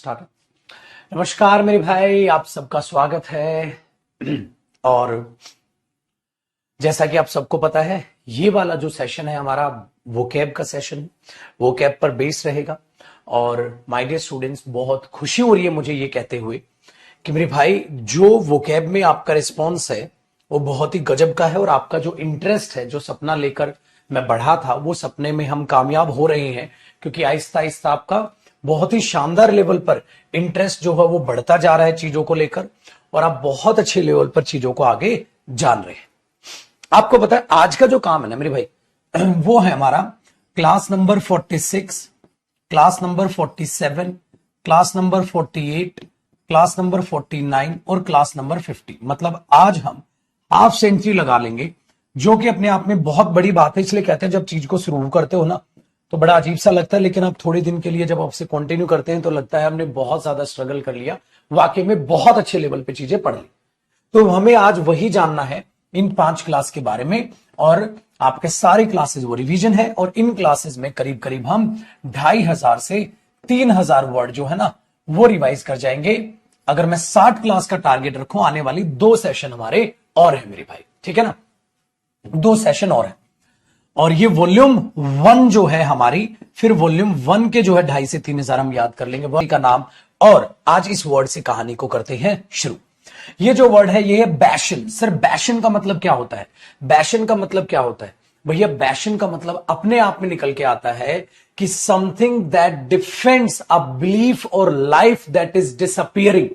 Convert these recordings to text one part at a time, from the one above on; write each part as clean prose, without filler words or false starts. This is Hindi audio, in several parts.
स्टार्ट। नमस्कार मेरे भाई, आप सबका स्वागत है। और जैसा कि आप सबको पता है, ये वाला जो सेशन है हमारा वोकैब का सेशन, वोकैब पर बेस रहेगा। और माय डियर स्टूडेंट्स, बहुत खुशी हो रही है मुझे ये कहते हुए कि मेरे भाई जो वोकैब में आपका रिस्पॉन्स है वो बहुत ही गजब का है। और आपका जो इंटरेस्ट है, जो सपना लेकर मैं बढ़ा था, वो सपने में हम कामयाब हो रहे हैं। क्योंकि आहिस्ता आहिस्ता आपका बहुत ही शानदार लेवल पर इंटरेस्ट जो है वो बढ़ता जा रहा है चीजों को लेकर, और आप बहुत अच्छे लेवल पर चीजों को आगे जान रहे हैं। आपको पता है आज का जो काम है ना मेरे भाई, वो है हमारा class number 46, class number 47, class number 48, class number 49 और क्लास नंबर 50। मतलब आज हम हाफ सेंचुरी लगा लेंगे, जो कि अपने आप में बहुत बड़ी बात है। इसलिए कहते हैं जब चीज को शुरू करते हो ना तो बड़ा अजीब सा लगता है, लेकिन अब थोड़े दिन के लिए जब आपसे कंटिन्यू करते हैं तो लगता है हमने बहुत ज्यादा स्ट्रगल कर लिया, वाकई में बहुत अच्छे लेवल पे चीजें पढ़ ली। तो हमें आज वही जानना है इन 5 क्लास के बारे में। और आपके सारी क्लासेस वो रिवीजन है, और इन क्लासेस में करीब करीब हम 2500 से 3000 वर्ड जो है ना वो रिवाइज कर जाएंगे। अगर मैं 60 क्लास का टारगेट रखूं, आने वाली 2 सेशन हमारे और है मेरे भाई, ठीक है ना, 2 सेशन और है। और ये वॉल्यूम 1 जो है हमारी, फिर वॉल्यूम 1 के जो है 2500 से 3000 हम याद कर लेंगे वर्ड का नाम। और आज इस वर्ड से कहानी को करते हैं शुरू। ये जो वर्ड है ये है बैशन। सर बैशन का मतलब क्या होता है? बैशन का मतलब क्या होता है भैया? बैशन का मतलब अपने आप में निकल के आता है कि something that defends a belief और life that is disappearing,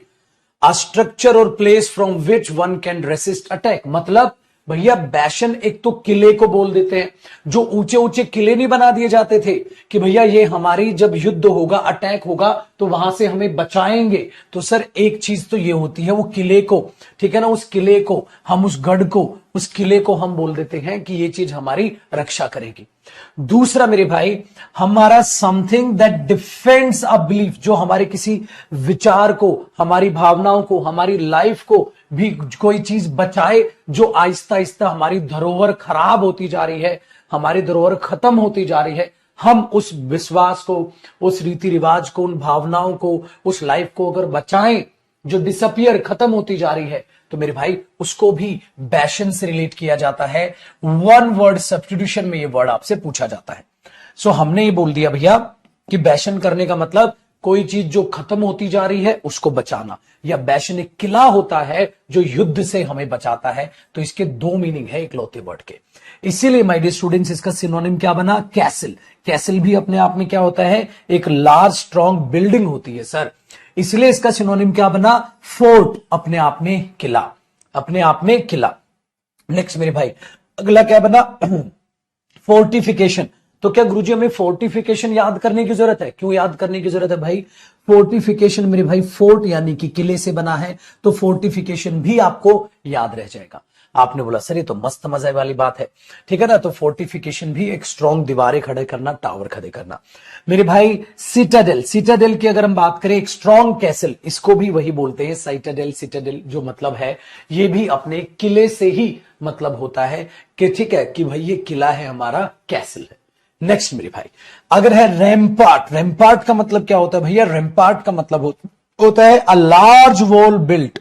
a structure और place from which one can resist attack. मतलब भैया बैशन एक तो किले को बोल देते हैं, जो ऊंचे ऊंचे किले नहीं बना दिए जाते थे कि भैया ये हमारी जब युद्ध होगा, अटैक होगा तो वहां से हमें बचाएंगे। तो सर एक चीज तो ये होती है वो किले को, ठीक है ना, उस किले को हम, उस गढ़ को, उस किले को हम बोल देते हैं कि ये चीज हमारी रक्षा करेगी। दूसरा मेरे भाई, हमारा something that defends a belief, जो हमारे किसी विचार को, हमारी भावनाओं को, हमारी लाइफ को भी कोई चीज बचाए, जो आहिस्ता आहिस्ता हमारी धरोहर खराब होती जा रही है, हमारी धरोहर खत्म होती जा रही है। हम उस विश्वास को, उस रीति रिवाज को, उन भावनाओं को, उस लाइफ को अगर बचाएं जो डिसअपियर, खत्म होती जा रही है, तो मेरे भाई उसको भी बैशन से रिलेट किया जाता है। 1 वर्ड सब्स्टिट्यूशन में ये वर्ड आपसे पूछा जाता है। सो हमने ये बोल दिया भैया कि बैशन करने का मतलब कोई चीज जो खत्म होती जा रही है उसको बचाना, या बैशन एक किला होता है जो युद्ध से हमें बचाता है। तो इसके 2 मीनिंग है इकलौते वर्ड के। इसीलिए माय डियर स्टूडेंट्स, इसका सिनोनिम क्या बना? कैसल। कैसल भी अपने आप में क्या होता है? एक लार्ज स्ट्रॉन्ग बिल्डिंग होती है सर। इसलिए इसका सिनोनिम क्या बना? फोर्ट, अपने आप में किला, अपने आप में किला। नेक्स्ट मेरे भाई, अगला क्या बना? फोर्टिफिकेशन। तो क्या गुरुजी हमें फोर्टिफिकेशन याद करने की जरूरत है? क्यों याद करने की जरूरत है भाई? फोर्टिफिकेशन मेरे भाई फोर्ट यानी कि किले से बना है, तो फोर्टिफिकेशन भी आपको याद रह जाएगा। आपने बोला सर ये तो मस्त मजे वाली बात है, ठीक है ना। तो फोर्टिफिकेशन भी एक स्ट्रॉन्ग दीवारें खड़े करना, टावर खड़े करना। मेरे भाई सिटाडेल, सिटाडेल की अगर हम बात करें, एक स्ट्रॉन्ग कैसल, इसको भी वही बोलते हैं साइटाडेल। सिटाडेल जो मतलब है ये भी अपने किले से ही मतलब होता है कि ठीक है कि भाई ये किला है हमारा, कैसल है। नेक्स्ट मेरे भाई, अगर है रैम्पार्ट। रैम्पार्ट का मतलब क्या होता है भैया? रैम्पार्ट का मतलब होता है a large wall built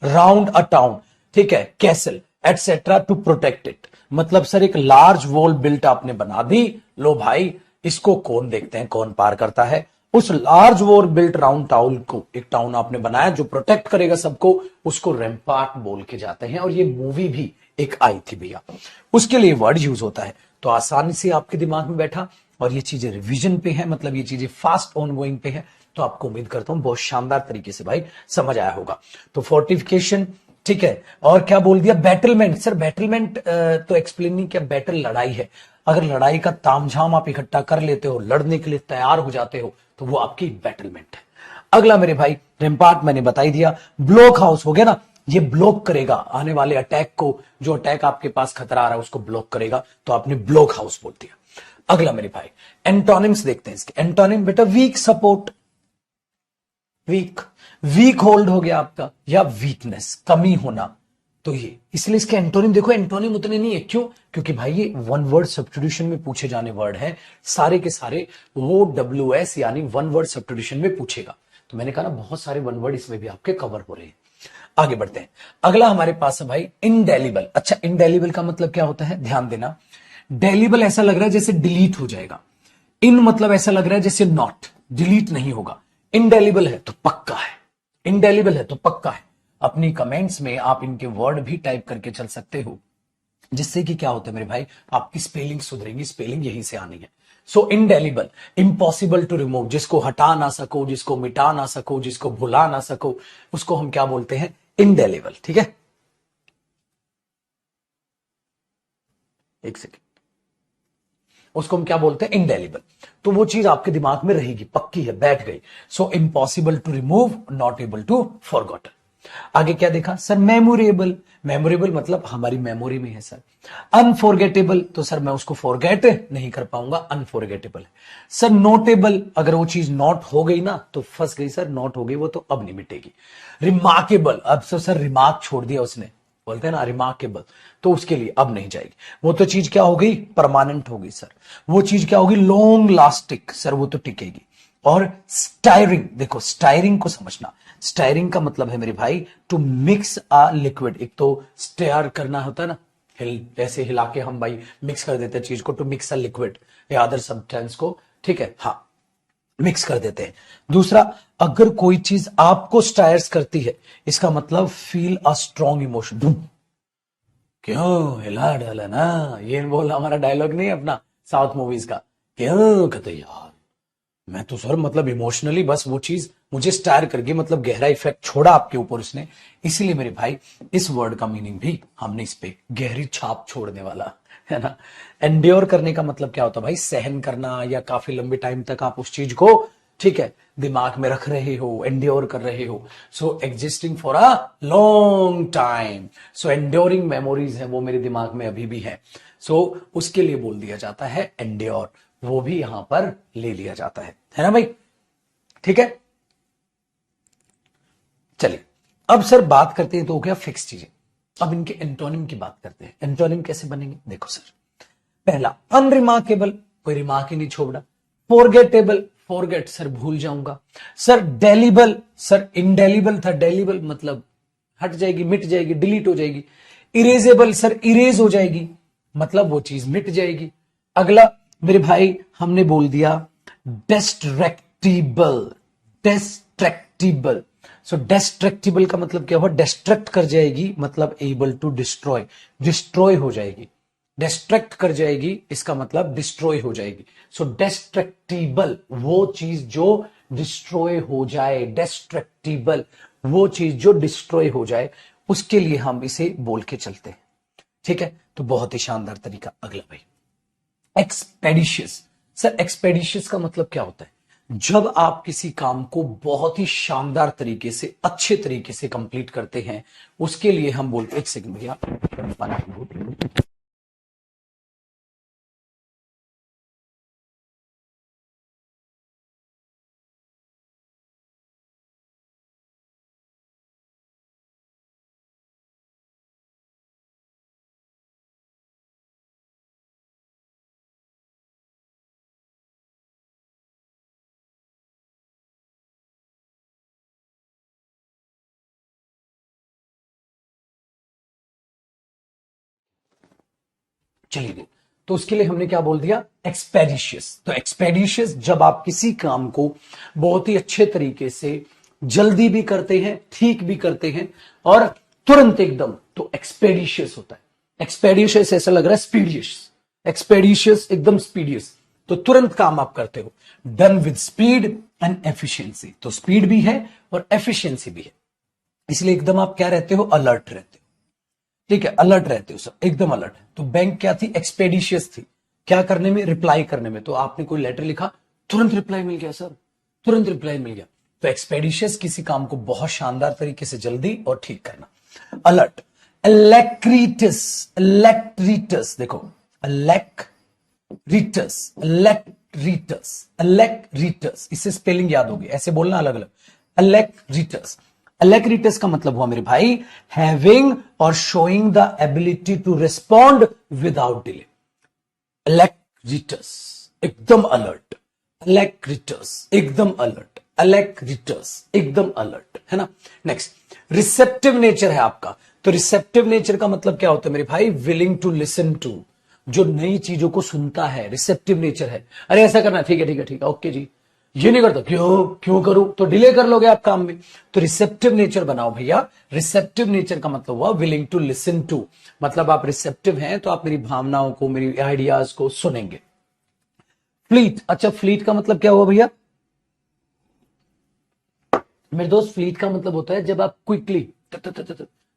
round a town, ठीक है, castle et cetera to protect it. मतलब सर एक लार्ज वॉल बिल्ट आपने बना दी, लो भाई इसको कौन देखते हैं, कौन पार करता है? उस large wall built round town को, एक टाउन आपने बनाया जो प्रोटेक्ट करेगा सबको, उसको रैम्पार्ट बोल के जाते हैं। और ये मूवी भी एक आई थी भैया, उसके लिए वर्ड यूज होता है। तो आसानी से आपके दिमाग में बैठा, और ये चीजें रिवीजन पे है, मतलब ये चीजें फास्ट ऑन गोइंग पे है। तो आपको उम्मीद करता हूं बहुत शानदार तरीके से भाई समझ आया होगा। तो फोर्टिफिकेशन, ठीक है। और क्या बोल दिया? बैटलमेंट। सर बैटलमेंट तो एक्सप्लेन नहीं किया। बैटल लड़ाई है, अगर लड़ाई का तामझाम आप इकट्ठा कर लेते हो, लड़ने के लिए तैयार हो जाते हो, तो वो आपकी बैटलमेंट है। अगला मेरे भाई रैम्पार्ट मैंने बता ही दिया। ब्लॉक हाउस हो गया ना, ये ब्लॉक करेगा आने वाले अटैक को, जो अटैक आपके पास खतरा आ रहा है उसको ब्लॉक करेगा, तो आपने ब्लॉक हाउस बोल दिया। अगला मेरे भाई एंटोनिम्स देखते हैं इसके। एंटोनिम बेटा weak support, weak, weak hold हो गया आपका, या वीकनेस, कमी होना। तो ये इसलिए इसके एंटोनिम देखो, एंटोनिम उतने नहीं है। क्यों? क्योंकि भाई ये 1 वर्ड सब्स्टिट्यूशन में पूछे जाने वर्ड है, सारे के सारे वो WS यानी 1 वर्ड सब्स्टिट्यूशन में पूछेगा। तो मैंने कहा ना बहुत सारे वन वर्ड इसमें भी आपके कवर हो रहे हैं। आगे बढ़ते हैं। अगला हमारे पास है भाई इंडेलिबल। अच्छा, इंडेलिबल का मतलब क्या होता है, ध्यान देना। डेलिबल ऐसा लग रहा है जैसे डिलीट हो जाएगा, इन मतलब ऐसा लग रहा है जैसे नॉट, डिलीट नहीं होगा। इंडेलिबल है तो पक्का है, इंडेलिबल है तो पक्का है। अपनी कमेंट्स में आप इनके वर्ड भी टाइप करके चल सकते हो, जिससे कि क्या होता है मेरे भाई, आपकी स्पेलिंग सुधरेगी, स्पेलिंग यहीं से आनी है। सो इंडेलिबल, इम्पॉसिबल टू रिमूव, जिसको हटा ना सको, जिसको मिटा ना सको, जिसको भुला ना सको, उसको हम क्या बोलते हैं, इंडेलिबल। ठीक है, एक सेकेंड, उसको हम क्या बोलते हैं, इंडेलिबल। तो वो चीज आपके दिमाग में रहेगी, पक्की है, बैठ गई। So impossible to remove, not able to forgotten. आगे क्या देखा सर, मेमोरेबल। मेमोरेबल मतलब हमारी मेमोरी में है सर। अनफॉरगेटेबल, तो सर मैं उसको फॉरगेट नहीं कर पाऊंगा, अनफॉरगेटेबल है सर। नोटेबल, अगर वो चीज नोट हो गई ना तो फंस गई सर, नोट हो गई वो तो अब नहीं मिटेगी। रिमार्केबल, अब सर रिमार्क छोड़ दिया उसने, बोलते हैं ना रिमार्केबल, तो उसके लिए अब नहीं जाएगी। वो तो चीज क्या हो गई, परमानेंट हो गई सर। वो चीज क्या होगी, लॉन्ग लास्टिक, सर वो तो टिकेगी। और स्टायरिंग, देखो स्टायरिंग को समझना, स्टायरिंग का मतलब है मेरे भाई टू मिक्स अ लिक्विड। एक तो स्टेयर करना होता है ना, ऐसे हिला के हम भाई मिक्स कर देते हैं चीज को, टू मिक्स अ लिक्विड या अदर सब्सटेंस को, ठीक है, हाँ मिक्स कर देते हैं। दूसरा, अगर कोई चीज आपको स्टायर्स करती है, इसका मतलब फील अ स्ट्रॉन्ग इमोशन। क्यों हिला डाला ना, ये बोल हमारा डायलॉग नहीं है अपना साउथ मूवीज का, क्यों कहते यार मैं तो सर मतलब इमोशनली बस वो चीज मुझे स्टायर कर गई, मतलब गहरा इफेक्ट छोड़ा आपके ऊपर उसने। इसीलिए मेरे भाई इस वर्ड का मीनिंग भी हमने इस पे गहरी छाप छोड़ने वाला है ना। एंड्योर करने का मतलब क्या होता है भाई, सहन करना, या काफी लंबे टाइम तक आप उस चीज को, ठीक है, दिमाग में रख रहे हो, एंड्योर कर रहे हो। So existing for a long time. So enduring memories है वो मेरे दिमाग में अभी भी है। सो उसके लिए बोल दिया जाता है एंड्योर, वो भी यहां पर ले लिया जाता है ना भाई, ठीक है। चलिए अब सर बात करते हैं, तो हो गया फिक्स चीजें। अब इनके एंटोनिम की बात करते हैं। एंटोनिम कैसे बनेंगे, देखो सर, पहला अनरिमार्केबल, कोई रिमार्क ही नहीं छोड़ा। फॉरगेटेबल, फॉरगेट सर भूल जाऊंगा। सर डेलिबल, सर इंडेलिबल था, डेलिबल मतलब हट जाएगी, मिट जाएगी, डिलीट हो जाएगी। इरेजेबल, सर इरेज हो जाएगी, मतलब वो चीज मिट जाएगी। अगला मेरे भाई हमने बोल दिया डेस्ट्रक्टिबल, डेस्ट्रक्टिबल। सो डेस्ट्रक्टिबल का मतलब क्या हुआ, डिस्ट्रक्ट कर जाएगी, मतलब एबल टू डिस्ट्रॉय, डिस्ट्रॉय हो जाएगी। डिस्ट्रैक्ट कर जाएगी इसका मतलब डिस्ट्रॉय हो जाएगी। सो डिस्ट्रक्टिबल, वो चीज जो डिस्ट्रॉय हो जाए, डिस्ट्रक्टिबल वो चीज जो डिस्ट्रॉय हो जाए, उसके लिए हम इसे बोल के चलते हैं, ठीक है। तो बहुत ही शानदार तरीका। अगला भाई एक्सपेडिशियस। सर एक्सपेडिशियस का मतलब क्या होता है, जब आप किसी काम को बहुत ही शानदार तरीके से, अच्छे तरीके से कंप्लीट करते हैं, उसके लिए हम बोलते, एक सेकंड भैया पानी की बोतल। चलिए, तो उसके लिए हमने क्या बोल दिया, एक्सपेडिशियस। तो एक्सपेडिशियस जब आप किसी काम को बहुत ही अच्छे तरीके से जल्दी भी करते हैं, ठीक भी करते हैं, और तुरंत एकदम, तो एक्सपेडिशियस होता है। एक्सपेडिशियस ऐसा लग रहा है स्पीडियस, एक्सपेडिशियस एकदम स्पीडियस, तो तुरंत काम आप करते हो। Done with speed and efficiency, तो स्पीड भी है और एफिशिएंसी भी है, इसलिए एकदम आप क्या रहते हो, अलर्ट रहते हो, ठीक है, अलर्ट रहते हो सब, एकदम अलर्ट है। तो बैंक क्या थी, एक्सपेडिशियस थी, क्या करने में, रिप्लाई करने में। तो आपने कोई लेटर लिखा, तुरंत रिप्लाई मिल गया सर, तुरंत रिप्लाई मिल गया। तो एक्सपेडिशियस किसी काम को बहुत शानदार तरीके से जल्दी और ठीक करना। अलर्ट, इलेक्ट्रिटस, इलेक्ट्रिटस देखो, इलेक्ट्रिटस, इलेक्ट्रिटस, इलेक्ट्रिटस, इससे स्पेलिंग याद होगी, ऐसे बोलना अलग अलग। इलेक्ट्रिटस, इलेक्ट्रिटस का मतलब हुआ मेरे भाई हैविंग और showing the ability to respond without delay. Alacritous एकदम अलर्ट, इलेक्ट्रिटस एकदम अलर्ट, अलैक्रिटस, एकदम अलर्ट, है ना। नेक्स्ट, रिसेप्टिव नेचर है आपका। तो रिसेप्टिव नेचर का मतलब क्या होता है मेरे भाई? विलिंग टू लिसन टू, जो नई चीजों को सुनता है, रिसेप्टिव नेचर है। अरे ऐसा करना, ठीक है ठीक है ठीक है, ओके जी। ये नहीं करता, क्यों क्यों करूं? तो डिले कर लोगे आप काम में। तो रिसेप्टिव नेचर बनाओ भैया। रिसेप्टिव नेचर का मतलब हुआ विलिंग टू लिसन टू, मतलब आप रिसेप्टिव हैं तो आप मेरी भावनाओं को, मेरी आइडियाज को सुनेंगे। फ्लीट, अच्छा फ्लीट का मतलब क्या हुआ भैया मेरे दोस्त? फ्लीट का मतलब होता है जब आप क्विकली,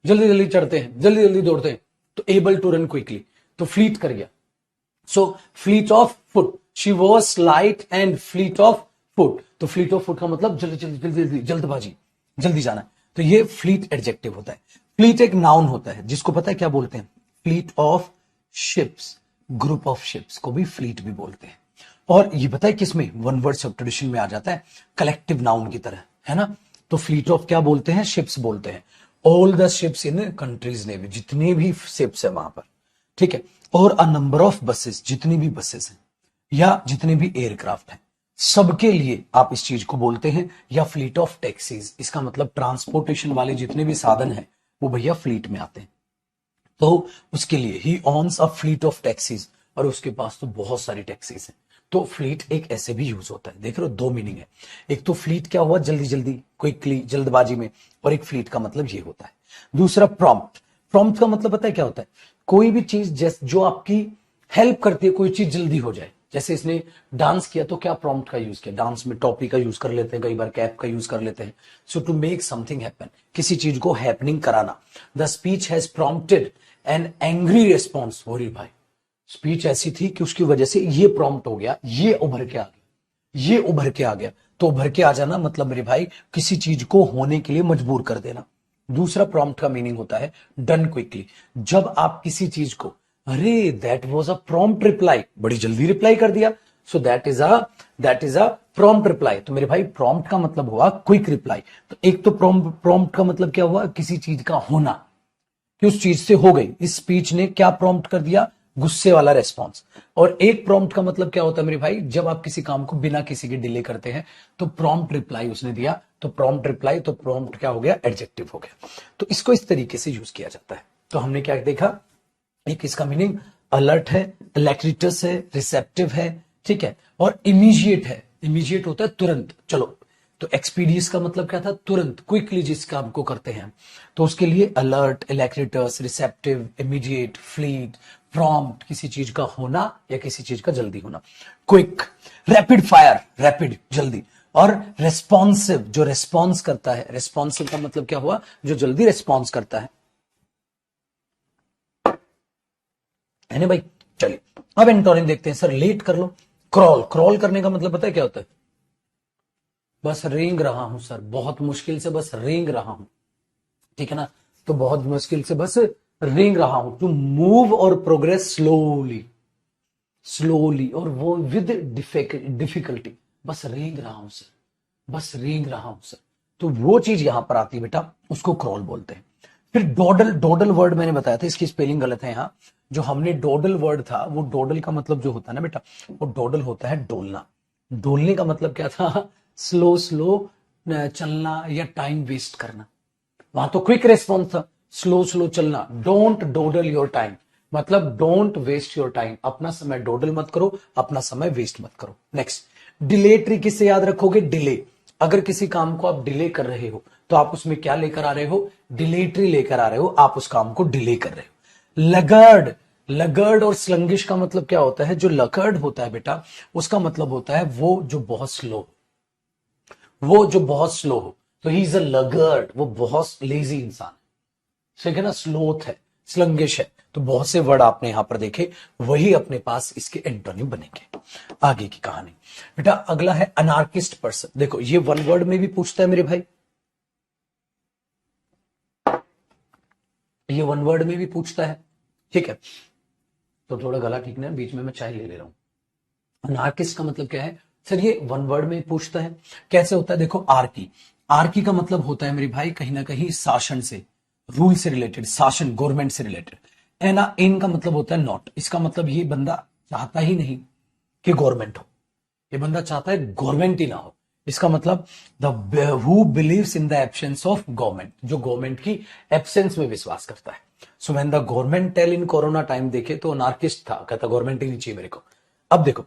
जल्दी जल्दी चढ़ते हैं, जल्दी जल्दी दौड़ते हैं, तो एबल टू रन क्विकली, तो फ्लीट कर गया। So fleet of foot, she was light and fleet of foot. तो फ्लीट ऑफ फुट का मतलब जल्दी जल्दी जल्दी जल्दी, जल्दबाजी, जल्दी जाना। तो ये फ्लीट एडजेक्टिव होता है। फ्लीट एक नाउन होता है जिसको पता है क्या बोलते हैं? Fleet of ships, group of ships को भी फ्लीट भी बोलते हैं। और ये पता है किसमें? वन वर्ड सब ट्रेडिशन में आ जाता है, कलेक्टिव नाउन की तरह, है ना। तो फ्लीट ऑफ क्या बोलते हैं? शिप्स बोलते हैं। All the ships in countries navy, जितनी भी शिप्स है वहां पर, ठीक है। और अ नंबर ऑफ बसेस, जितनी भी बसेस हैं या जितने भी एयरक्राफ्ट हैं, सबके लिए आप इस चीज को बोलते हैं। या फ्लीट ऑफ टैक्सीज, इसका मतलब ट्रांसपोर्टेशन वाले जितने भी साधन हैं वो भैया फ्लीट में आते हैं। तो उसके लिए ही ऑन्स अ फ्लीट ऑफ टैक्सीज, और उसके पास तो बहुत सारी टैक्सीज हैं। तो फ्लीट एक ऐसे भी यूज होता है। देख रहे हो, दो मीनिंग है। एक तो फ्लीट क्या हुआ? जल्दी जल्दी, क्विकली, जल्दबाजी में। और एक फ्लीट का मतलब ये होता है। दूसरा प्रॉम्प्ट, प्रॉम्प्ट का मतलब पता है क्या होता है? कोई भी चीज जो आपकी हेल्प करती है, कोई चीज जल्दी हो जाए। जैसे इसने डांस किया तो क्या प्रॉम्प्ट का यूज किया? डांस में टॉपी का यूज कर लेते हैं, कई बार कैप का यूज कर लेते हैं। सो टू मेक समथिंग हैपन, किसी चीज को हैपनिंग कराना। The speech has prompted an angry response. हो रही भाई, स्पीच ऐसी थी कि उसकी वजह से ये प्रॉम्प्ट हो गया, ये उभर के आ गया, ये उभर के आ गया। तो उभर के आ जाना मतलब मेरे भाई किसी चीज को होने के लिए मजबूर कर देना। दूसरा प्रॉम्प्ट का मीनिंग होता है डन क्विकली। जब आप किसी चीज को, अरे that was a prompt reply, बड़ी जल्दी रिप्लाई कर दिया, so that is a prompt reply. तो मेरे भाई प्रॉम्प्ट का मतलब हुआ क्विक रिप्लाई। तो एक तो प्रॉम्प्ट का मतलब क्या हुआ? किसी चीज का होना, कि उस चीज से हो गई। इस स्पीच ने क्या प्रॉम्प्ट कर दिया? गुस्से वाला रेस्पॉन्स। और एक प्रॉम्प्ट का मतलब क्या होता है मेरे भाई? जब आप किसी काम को बिना किसी के डिले करते हैं, तो प्रॉम्प्ट रिप्लाई उसने दिया, तो प्रॉम्प्ट रिप्लाई, तो प्रॉम्प्ट क्या हो गया? एडजेक्टिव हो गया। तो इसको इस तरीके से यूज किया जाता है। तो हमने क्या देखा? एक इसका मीनिंग अलर्ट है, अलैक्रिटस है, रिसेप्टिव है, ठीक है, और इमीजिएट है। इमीजिएट होता है तुरंत। चलो, तो एक्सपीडियस का मतलब क्या था? तुरंत, क्विकली जिस काम को करते हैं। तो उसके लिए alert, alacritous, receptive, immediate, fleet, prompt, किसी चीज का होना या किसी चीज का जल्दी होना। क्विक, रैपिड फायर, रैपिड, जल्दी। और रेस्पॉन्सिव, जो रेस्पॉन्स करता है। रेस्पॉन्सिव का मतलब क्या हुआ? जो जल्दी रेस्पॉन्स करता है ना भाई। चलिए अब एंटोनिम देखते हैं। सर लेट कर लो। क्रॉल, क्रॉल करने का मतलब पता है क्या होता है? बस रेंग रहा हूं सर, बहुत मुश्किल से बस रेंग रहा हूं, ठीक है ना। तो बहुत मुश्किल से बस रेंग रहा हूं। टू मूव और प्रोग्रेस स्लोली, स्लोली, और वो विद डिफिकल्टी। बस रेंग रहा हूं सर, बस रेंग रहा हूं सर। तो वो चीज यहां पर आती है बेटा, उसको क्रॉल बोलते हैं। फिर डोडल, डोडल वर्ड मैंने बताया था, इसकी स्पेलिंग गलत है यहां। जो हमने डोडल वर्ड था, वो डोडल का मतलब जो होता है ना बेटा, वो डोडल होता है डोलना। डोलने का मतलब क्या था? स्लो स्लो चलना या टाइम वेस्ट करना। वहां तो क्विक रेस्पॉन्स था, स्लो स्लो चलना। डोंट डोडल योर टाइम, मतलब डोंट वेस्ट योर टाइम। अपना समय डोडल मत करो, अपना समय वेस्ट मत करो। नेक्स्ट, डिले ट्री किससे याद रखोगे? डिले। अगर किसी काम को आप डिले कर रहे हो तो आप उसमें क्या लेकर आ रहे हो? डिलेटरी लेकर आ रहे हो, आप उस काम को डिले कर रहे हो। लगर्ड, लगर्ड और स्लंगिश का मतलब क्या होता है? जो लगर्ड होता है बेटा, उसका मतलब होता है वो जो बहुत स्लो, वो जो बहुत स्लो हो। तो ही इज अ लगर्ड, वो बहुत लेजी इंसान है, ठीक है ना। स्लोथ है, स्लंगिश है। तो बहुत से वर्ड आपने यहां पर देखे, वही अपने पास इसके एंटोनिम बनेंगे। आगे की कहानी बेटा, अगला है अनार्किस्ट पर्सन। देखो ये वन वर्ड में भी पूछता है मेरे भाई, ये वन वर्ड में भी पूछता है, ठीक है। तो थोड़ा गला ठीक नहीं है, बीच में मैं चाय ले रहा हूं। अनार्किस्ट का मतलब क्या है? सर ये वन वर्ड में पूछता है। कैसे होता है? देखो, आर्की, आर्की का मतलब होता है मेरे भाई कहीं ना कहीं शासन से, रूल से रिलेटेड, शासन, गवर्नमेंट से रिलेटेड। एना इन का मतलब होता है नॉट। इसका मतलब ये बंदा चाहता ही नहीं कि गवर्नमेंट हो, ये बंदा चाहता है गवर्नमेंट ही ना हो। इसका मतलब the who believes in the absence of government, जो गवर्नमेंट की एब्सेंस में विश्वास करता है। So when the government tell in corona time, देखे तो अनार्किस्ट था, कहता गवर्नमेंट ही नहीं चाहिए मेरे को। अब देखो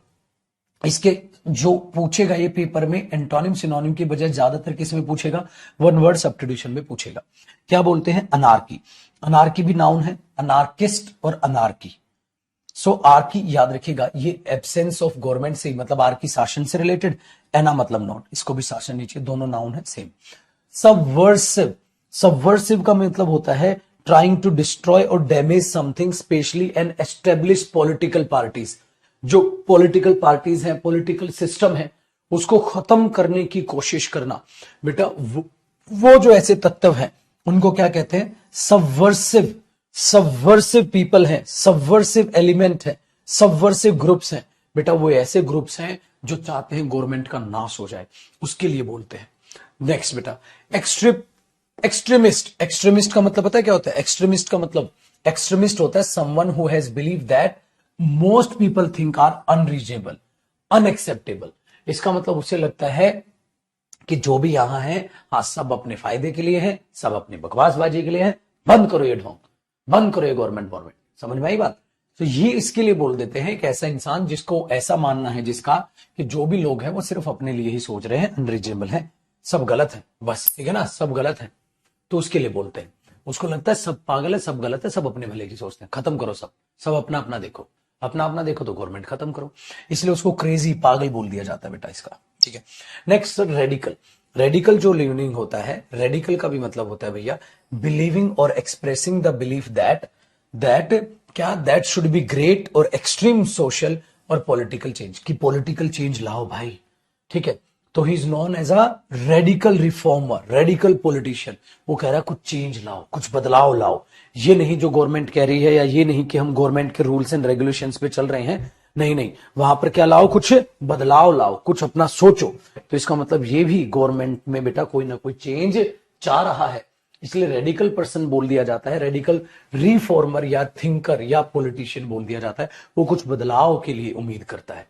इसके जो पूछेगा ये पेपर में, एंटोनिम सिनोनिम की बजाय ज्यादातर किस में पूछेगा, वन वर्ड सब्स्टिट्यूशन में पूछेगा। क्या बोलते हैं, अनार्की। अनार्की भी नाउन है, अनार्किस्ट और अनार्की। सो आर्की याद रखिएगा, ये एब्सेंस ऑफ गवर्नमेंट से, मतलब आर्की शासन से रिलेटेड, एना मतलब नॉट, इसको भी शासन नीचे, दोनों नाउन है सेम। सबवर्सिव, सबवर्सिव का मतलब होता है ट्राइंग टू डिस्ट्रॉय और damage something, specially and establish political parties. जो पॉलिटिकल पार्टीज हैं, पॉलिटिकल सिस्टम है, उसको खत्म करने की कोशिश करना। बेटा वो जो ऐसे तत्व हैं उनको क्या कहते हैं, सबवर्सिव। सबवर्सिव पीपल हैं, सबवर्सिव एलिमेंट है, सबवर्सिव ग्रुप्स हैं। बेटा वो ऐसे ग्रुप्स हैं जो चाहते हैं गवर्नमेंट का नाश हो जाए, उसके लिए बोलते हैं। नेक्स्ट बेटा, एक्सट्रीमिस्ट। एक्सट्रीमिस्ट का मतलब पता है क्या होता है, एक्सट्रीमिस्ट का मतलब, एक्सट्रीमिस्ट होता है someone who has believe that most people think are unreasonable, unacceptable. इसका मतलब उसे लगता है कि जो भी यहां है, हाँ सब अपने फायदे के लिए है, सब अपनी बकवासबाजी के लिए है, बंद करो ये ढोंग, बंद करो ये गवर्नमेंट। समझ में आई बात। तो ये इसके लिए बोल देते हैं कि ऐसा इंसान जिसको ऐसा मानना है, जिसका कि जो भी लोग हैं वो सिर्फ अपने लिए ही सोच रहे हैं, अनरीजनेबल है, सब गलत है, बस ठीक है ना, सब गलत है, तो उसके लिए बोलते हैं। उसको लगता है सब पागल है, सब गलत है, सब अपने भले की सोचते हैं, खत्म करो सब, सब अपना अपना देखो, अपना अपना देखो तो गवर्नमेंट खत्म करो। इसलिए उसको क्रेजी, पागल बोल दिया जाता है बेटा इसका, ठीक है। Next radical. रेडिकल जो लीनिंग होता है, रेडिकल का भी मतलब होता है भैया बिलीविंग और एक्सप्रेसिंग द बिलीफ दैट क्या, दैट शुड बी ग्रेट और एक्सट्रीम सोशल और पॉलिटिकल चेंज, की पॉलिटिकल चेंज लाओ भाई, ठीक है। तो he is known as a radical reformer, radical politician. वो कह रहा है कुछ चेंज लाओ, कुछ बदलाव लाओ, ये नहीं जो गवर्नमेंट कह रही है, या ये नहीं कि हम गवर्नमेंट के रूल्स एंड रेगुलेशंस पे चल रहे हैं, नहीं नहीं, वहां पर क्या लाओ, कुछ बदलाव लाओ, कुछ अपना सोचो। तो इसका मतलब ये भी गवर्नमेंट में बेटा कोई ना कोई चेंज चाह रहा है, इसलिए रेडिकल पर्सन बोल दिया जाता है, रेडिकल रिफॉर्मर या थिंकर या पॉलिटिशियन बोल दिया जाता है। वो कुछ बदलाव के लिए उम्मीद करता है,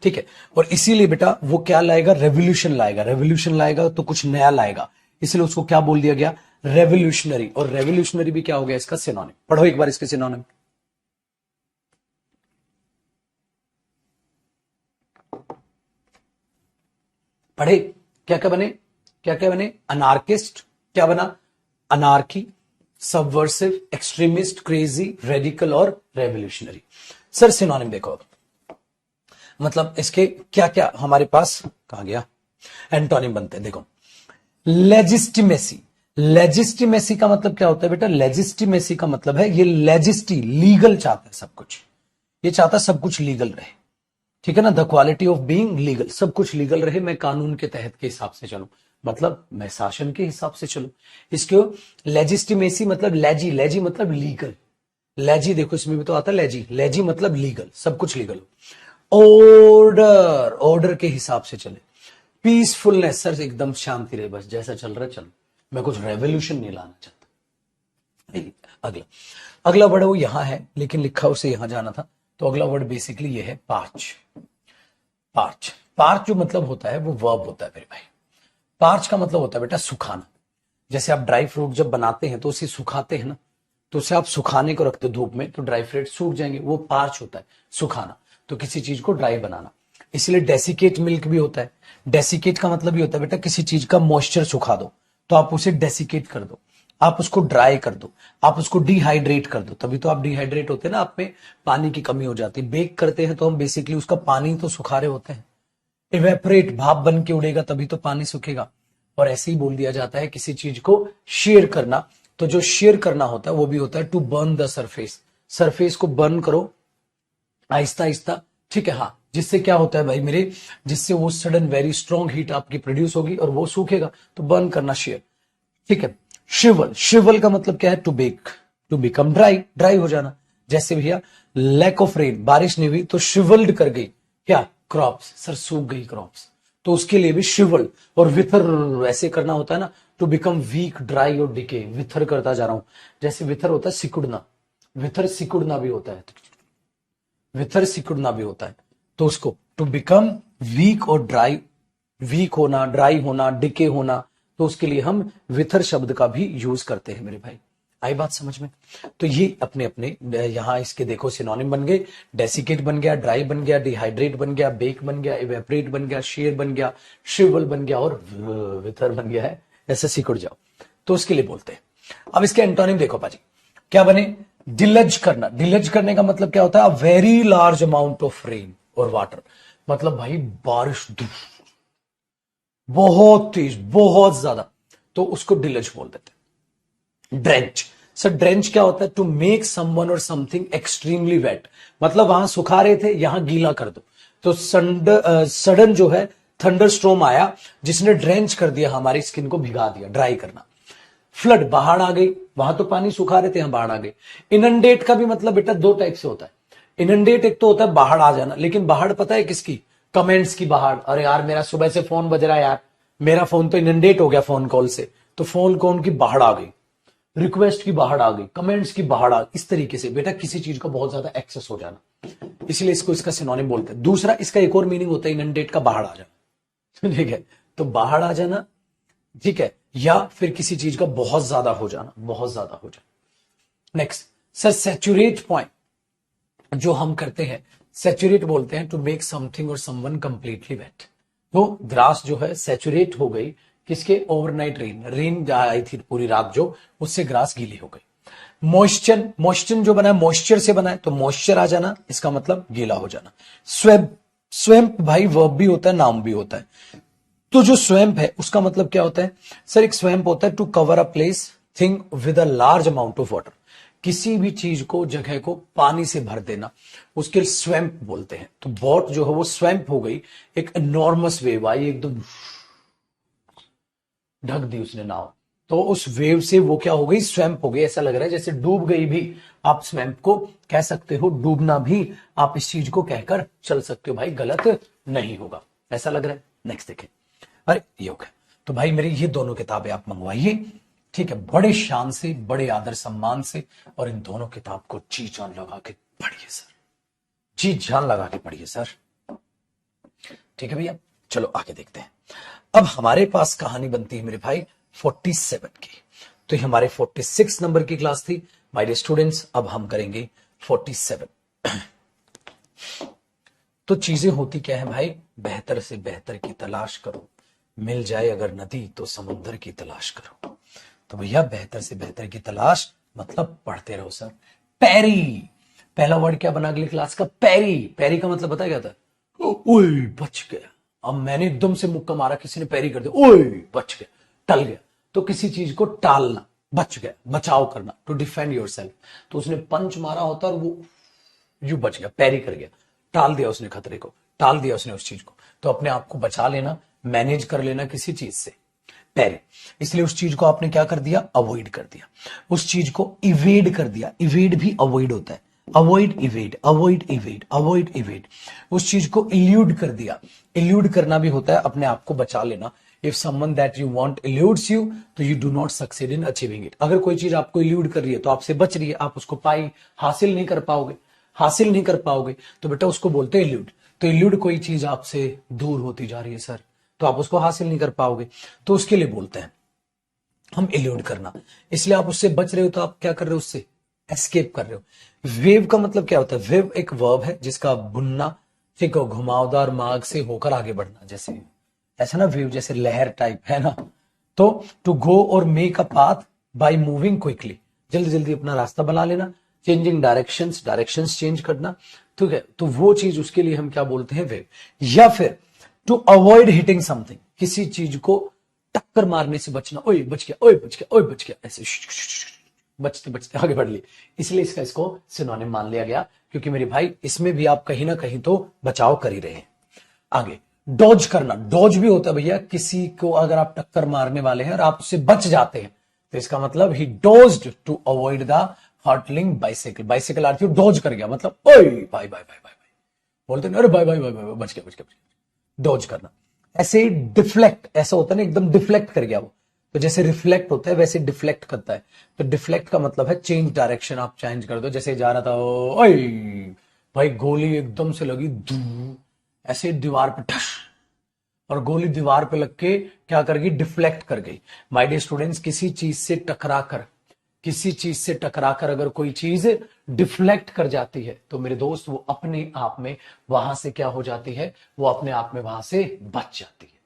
ठीक है। और इसीलिए बेटा वो क्या लाएगा, रेवोल्यूशन लाएगा, रेवोल्यूशन लाएगा तो कुछ नया लाएगा, इसलिए उसको क्या बोल दिया गया, रेवोल्यूशनरी। और रेवोल्यूशनरी भी क्या हो गया इसका सिनोनिम, पढ़ो एक बार इसके सिनोनिम। पढ़े, क्या क्या बने, क्या क्या बने, अनार्किस्ट, क्या बना, anarchy, subversive, extremist, crazy, radical और रेवोल्यूशनरी। सर सिनोनिम देखो अब, मतलब इसके क्या क्या हमारे पास, कहां गया, एंटोनिम बनते हैं, देखो। लेजिस्टिमेसी। लेजिस्टिमेसी का मतलब क्या होता है बेटा, लेजिस्टिमेसी का मतलब है ये लेजिस्टी, लीगल चाहता है सब कुछ, ये चाहता है सब कुछ लीगल रहे, ठीक है ना, the quality of being legal, सब कुछ लीगल रहे, मैं कानून के तहत के हिसाब से चलूं, मतलब मैं शासन के हिसाब से चलूं। इसको लेजिस्टिमेसी मतलब लेजी, लेजी मतलब लीगल, लेजी देखो इसमें भी तो आता है लेजी, लेजी मतलब लीगल, सब कुछ लीगल। ऑर्डर, ऑर्डर के हिसाब से चले। पीसफुलनेस, सर एकदम शांति रहे, बस जैसा चल रहा है चलो, मैं कुछ रेवोल्यूशन नहीं लाना चाहता। अगला, अगला वर्ड वो यहां है लेकिन लिखा उसे यहां जाना था, तो अगला वर्ड बेसिकली ये है पार्च। पार्च, पार्च जो मतलब होता है वो वर्ब होता है मेरे भाई। पार्च का मतलब होता है बेटा सुखाना। जैसे आप ड्राई फ्रूट जब बनाते हैं तो उसे सुखाते हैं ना, तो उसे आप सुखाने को रखते हो धूप में, तो ड्राई फ्रूट सूख जाएंगे, वो पार्च होता है, सुखाना। तो किसी चीज को ड्राई बनाना, इसलिए डेसिकेट मिल्क भी होता है। डेसिकेट का मतलब ये होता है बेटा किसी चीज का मॉइस्चर सुखा दो, तो आप उसे डेसिकेट कर दो, आप उसको ड्राई कर दो, आप उसको डिहाइड्रेट कर दो, तभी तो आप डिहाइड्रेट होते हैं ना, आप में पानी की कमी हो जाती है। बेक करते हैं तो हम बेसिकली उसका पानी तो सुखा रहे होते हैं। इवेपोरेट, भाप बन के उड़ेगा तभी तो पानी सूखेगा। और ऐसे ही बोल दिया जाता है किसी चीज को शेयर करना, तो जो शेयर करना होता है वो भी होता है to burn the surface, surface को बर्न करो आहिस्ता आहिस्ता, ठीक है। हाँ, जिससे क्या होता है भाई मेरे, जिससे वो सडन वेरी स्ट्रॉन्ग हीट आपकी प्रोड्यूस होगी और वो सूखेगा, तो बर्न करना शेयर, ठीक है। शिवल, शिवल का मतलब क्या है, to bake, to become dry, dry हो जाना। जैसे भैया लैक ऑफ रेन, बारिश नहीं हुई तो शिवल्ड कर गई क्या, क्रॉप्स, सर सूख गई क्रॉप्स, तो उसके लिए भी शिवल। और विथर ऐसे करना होता है ना, टू बिकम वीक, ड्राई और डिके, विथर करता जा रहा हूं। जैसे विथर होता है सिकुड़ना, विथर सिकुड़ना भी होता है, विथर सिकुड़ना भी होता है, तो उसको टू बिकम वीक और ड्राई वीक होना, ड्राई होना, डिके होना, तो उसके लिए हम विथर शब्द का भी यूज करते हैं मेरे भाई। आई बात समझ में? तो ये अपने अपने यहां इसके देखो सिनोनिम बन गए। डेसिकेट बन गया, ड्राई बन गया, डिहाइड्रेट बन गया, बेक बन गया, इवेपरेट बन गया, शेयर बन गया, श्रिवल बन गया और विथर बन गया है। ऐसे सिकुड़ जाओ, तो उसके लिए बोलते हैं। अब इसके एंटोनिम देखो पाजी, क्या बने? डिलज करना। डिलज करने का मतलब क्या होता है? A very large amount of rain और वाटर, मतलब भाई बारिश बहुत तेज, बहुत ज्यादा, तो उसको डिलज बोल देते हैं। ड्रेंच। सर ड्रेंच क्या होता है? टू मेक समवन और समथिंग एक्सट्रीमली वेट, मतलब वहां सुखा रहे थे, यहां गीला कर दो। तो सडन जो है थंडर स्ट्रोम आया जिसने ड्रेंच कर दिया, हमारी स्किन को भिगा दिया, ड्राई करना। फ्लड, बाढ़ आ गई, वहां तो पानी सुखा रहे थे, यहां बाढ़ आ गई। इनंडेट का भी मतलब बेटा दो टाइप से होता है। इनंडेट एक तो होता है बाढ़ आ जाना, लेकिन बाढ़ पता है किसकी? कमेंट्स की बाढ़। अरे यार मेरा सुबह से फोन बज रहा है यार, मेरा फोन तो इनंडेट हो गया फोन कॉल से, तो फोन कॉल की बाढ़ आ गई, रिक्वेस्ट की बाढ़ आ गई, कमेंट्स की बाढ़ आ गई। इस तरीके से बेटा किसी चीज का बहुत ज्यादा एक्सेस हो जाना, इसलिए इसको इसका सिनोनिम बोलते हैं। दूसरा इसका एक और मीनिंग होता है इनंडेट का, बाढ़ आ जाना। ठीक है, तो बाढ़ आ जाना, ठीक है, या फिर किसी चीज का बहुत ज्यादा हो जाना, बहुत ज्यादा हो जाना। नेक्स्ट सर सैचुरेट पॉइंट जो हम करते हैं, सैचुरेट बोलते हैं टू मेक समथिंग और समवन कंप्लीटली वेट। तो ग्रास जो है सैचुरेट हो गई किसके? ओवरनाइट रेन, रेन आई थी पूरी रात जो, उससे ग्रास गीली हो गई। मॉइस्चर, मॉइस्चर जो बना है मॉइस्चर से बना है, तो मॉइस्चर आ जाना, इसका मतलब गीला हो जाना। स्वेम्प, स्वेम्प भाई वर्ब भी होता है, नाउन भी होता है। तो जो स्वैम्प है उसका मतलब क्या होता है? सर एक स्वैम्प होता है to cover a place thing with a large amount of water, किसी भी चीज को, जगह को पानी से भर देना, उसके स्वैम्प बोलते हैं। तो बोट जो है वो स्वैम्प हो गई, एक एनॉर्मस वेव आई, एकदम ढक दी उसने नाव, तो उस वेव से वो क्या हो गई? स्वैम्प हो गई। ऐसा लग रहा है जैसे डूब गई भी, आप स्वैम्प को कह सकते हो, डूबना भी आप इस चीज को कहकर चल सकते हो भाई, गलत नहीं होगा। ऐसा लग रहा है? नेक्स्ट देखें। अरे ये हो गया। तो भाई मेरी ये दोनों किताबें आप मंगवाइए, ठीक है, बड़े शान से, बड़े आदर सम्मान से, और इन दोनों किताब को जी जान लगा के पढ़िए सर, जी जान लगा के पढ़िए सर। ठीक है भैया, चलो आगे देखते हैं। अब हमारे पास कहानी बनती है मेरे भाई 47 की। तो ये हमारे 46 नंबर की क्लास थी माय डियर स्टूडेंट्स। अब हम करेंगे 47। तो चीजें होती क्या है भाई? बेहतर से बेहतर की तलाश करो, मिल जाए अगर नदी तो समुद्र की तलाश करो। तो भैया बेहतर से बेहतर की तलाश मतलब पढ़ते रहो सर। पैरी, पहला वर्ड क्या बना अगली क्लास का? पैरी। पैरी का मतलब पता क्या था? ओए बच गया। अब मैंने एकदम से मुक्का मारा, किसी ने पैरी कर दिया, ओए बच गया, टल गया। तो किसी चीज को टालना, बच गया, बचाव करना, टू डिफेंड योर सेल्फ। तो उसने पंच मारा होता और वो यू बच गया, पैरी कर गया, टाल दिया उसने खतरे को, टाल दिया उसने उस चीज को। तो अपने आप को बचा लेना, मैनेज कर लेना किसी चीज से, पैरी। इसलिए उस चीज को आपने क्या कर दिया? अवॉइड कर दिया। उस चीज को इवेड कर दिया, इवेड भी अवॉइड होता है, avoid evade, avoid evade, avoid evade. उस चीज को इल्यूड कर दिया, इल्यूड करना भी होता है अपने आप को बचा लेना। If someone that you want eludes you, तो you do not succeed in achieving it. अगर कोई चीज आपको इल्यूड कर रही है तो आपसे बच रही है, आप उसको पाई हासिल नहीं कर पाओगे, हासिल नहीं कर पाओगे, तो बेटा उसको बोलते हैं इल्यूड। तो इल्यूड कोई चीज आपसे दूर होती जा रही है सर, तो आप उसको हासिल नहीं कर पाओगे, तो उसके लिए बोलते हैं हम इल्यूड करना। इसलिए आप उससे बच रहे हो, तो आप क्या कर रहे हो? उससे एस्केप कर रहे हो। वेव का मतलब क्या होता है? वेव एक वर्ब है जिसका बुनना, ठीक है, घुमावदार मार्ग से होकर आगे बढ़ना, जैसे ऐसा ना, वेव जैसे लहर टाइप है ना। तो टू गो और make a path by moving quickly, जल्दी जल्दी अपना रास्ता बना लेना, चेंजिंग डायरेक्शंस, डायरेक्शंस चेंज करना, ठीक है। तो वो चीज, उसके लिए हम क्या बोलते हैं? वेव। या फिर टू अवॉइड हिटिंग समथिंग, किसी चीज को टक्कर मारने से बचना, ओए बच गया, ओए बच गया, ओए बच गया, ऐसे बचते बचते आगे बढ़ लिए। इसलिए इसको सिनोनिम मान लिया गया, क्योंकि मेरे भाई इसमें भी आप कहीं ना कहीं तो बचाव कर ही रहे हैं। आगे डॉज करना, डॉज भी होता है भैया, किसी को अगर आप टक्कर मारने वाले हैं और आप उससे बच जाते हैं, तो इसका मतलब ही dodged to avoid the hurtling bicycle. Bicycle आती है, डॉज कर गया, मतलब ओए बाय बाय बाय बाय, बोलते हैं अरे बाय बाय बाय बाय, बच गया बच गया, डॉज करना। ऐसे डिफ्लेक्ट, ऐसा होता है ना, एकदम डिफ्लेक्ट कर गया वो। तो जैसे रिफ्लेक्ट होता है वैसे डिफ्लेक्ट करता है। तो डिफ्लेक्ट का मतलब है चेंज डायरेक्शन, आप चेंज कर दो। जैसे जा रहा था, ओए भाई गोली एकदम से लगी, ऐसे दीवार पे ठस, और गोली दीवार पे लग के क्या कर गई, डिफ्लेक्ट कर गई। माय डियर स्टूडेंट्स, किसी चीज से टकराकर अगर कोई चीज डिफ्लेक्ट कर जाती है तो मेरे दोस्त वो अपने आप में वहां से क्या हो जाती है, वो अपने आप में वहां से बच जाती है।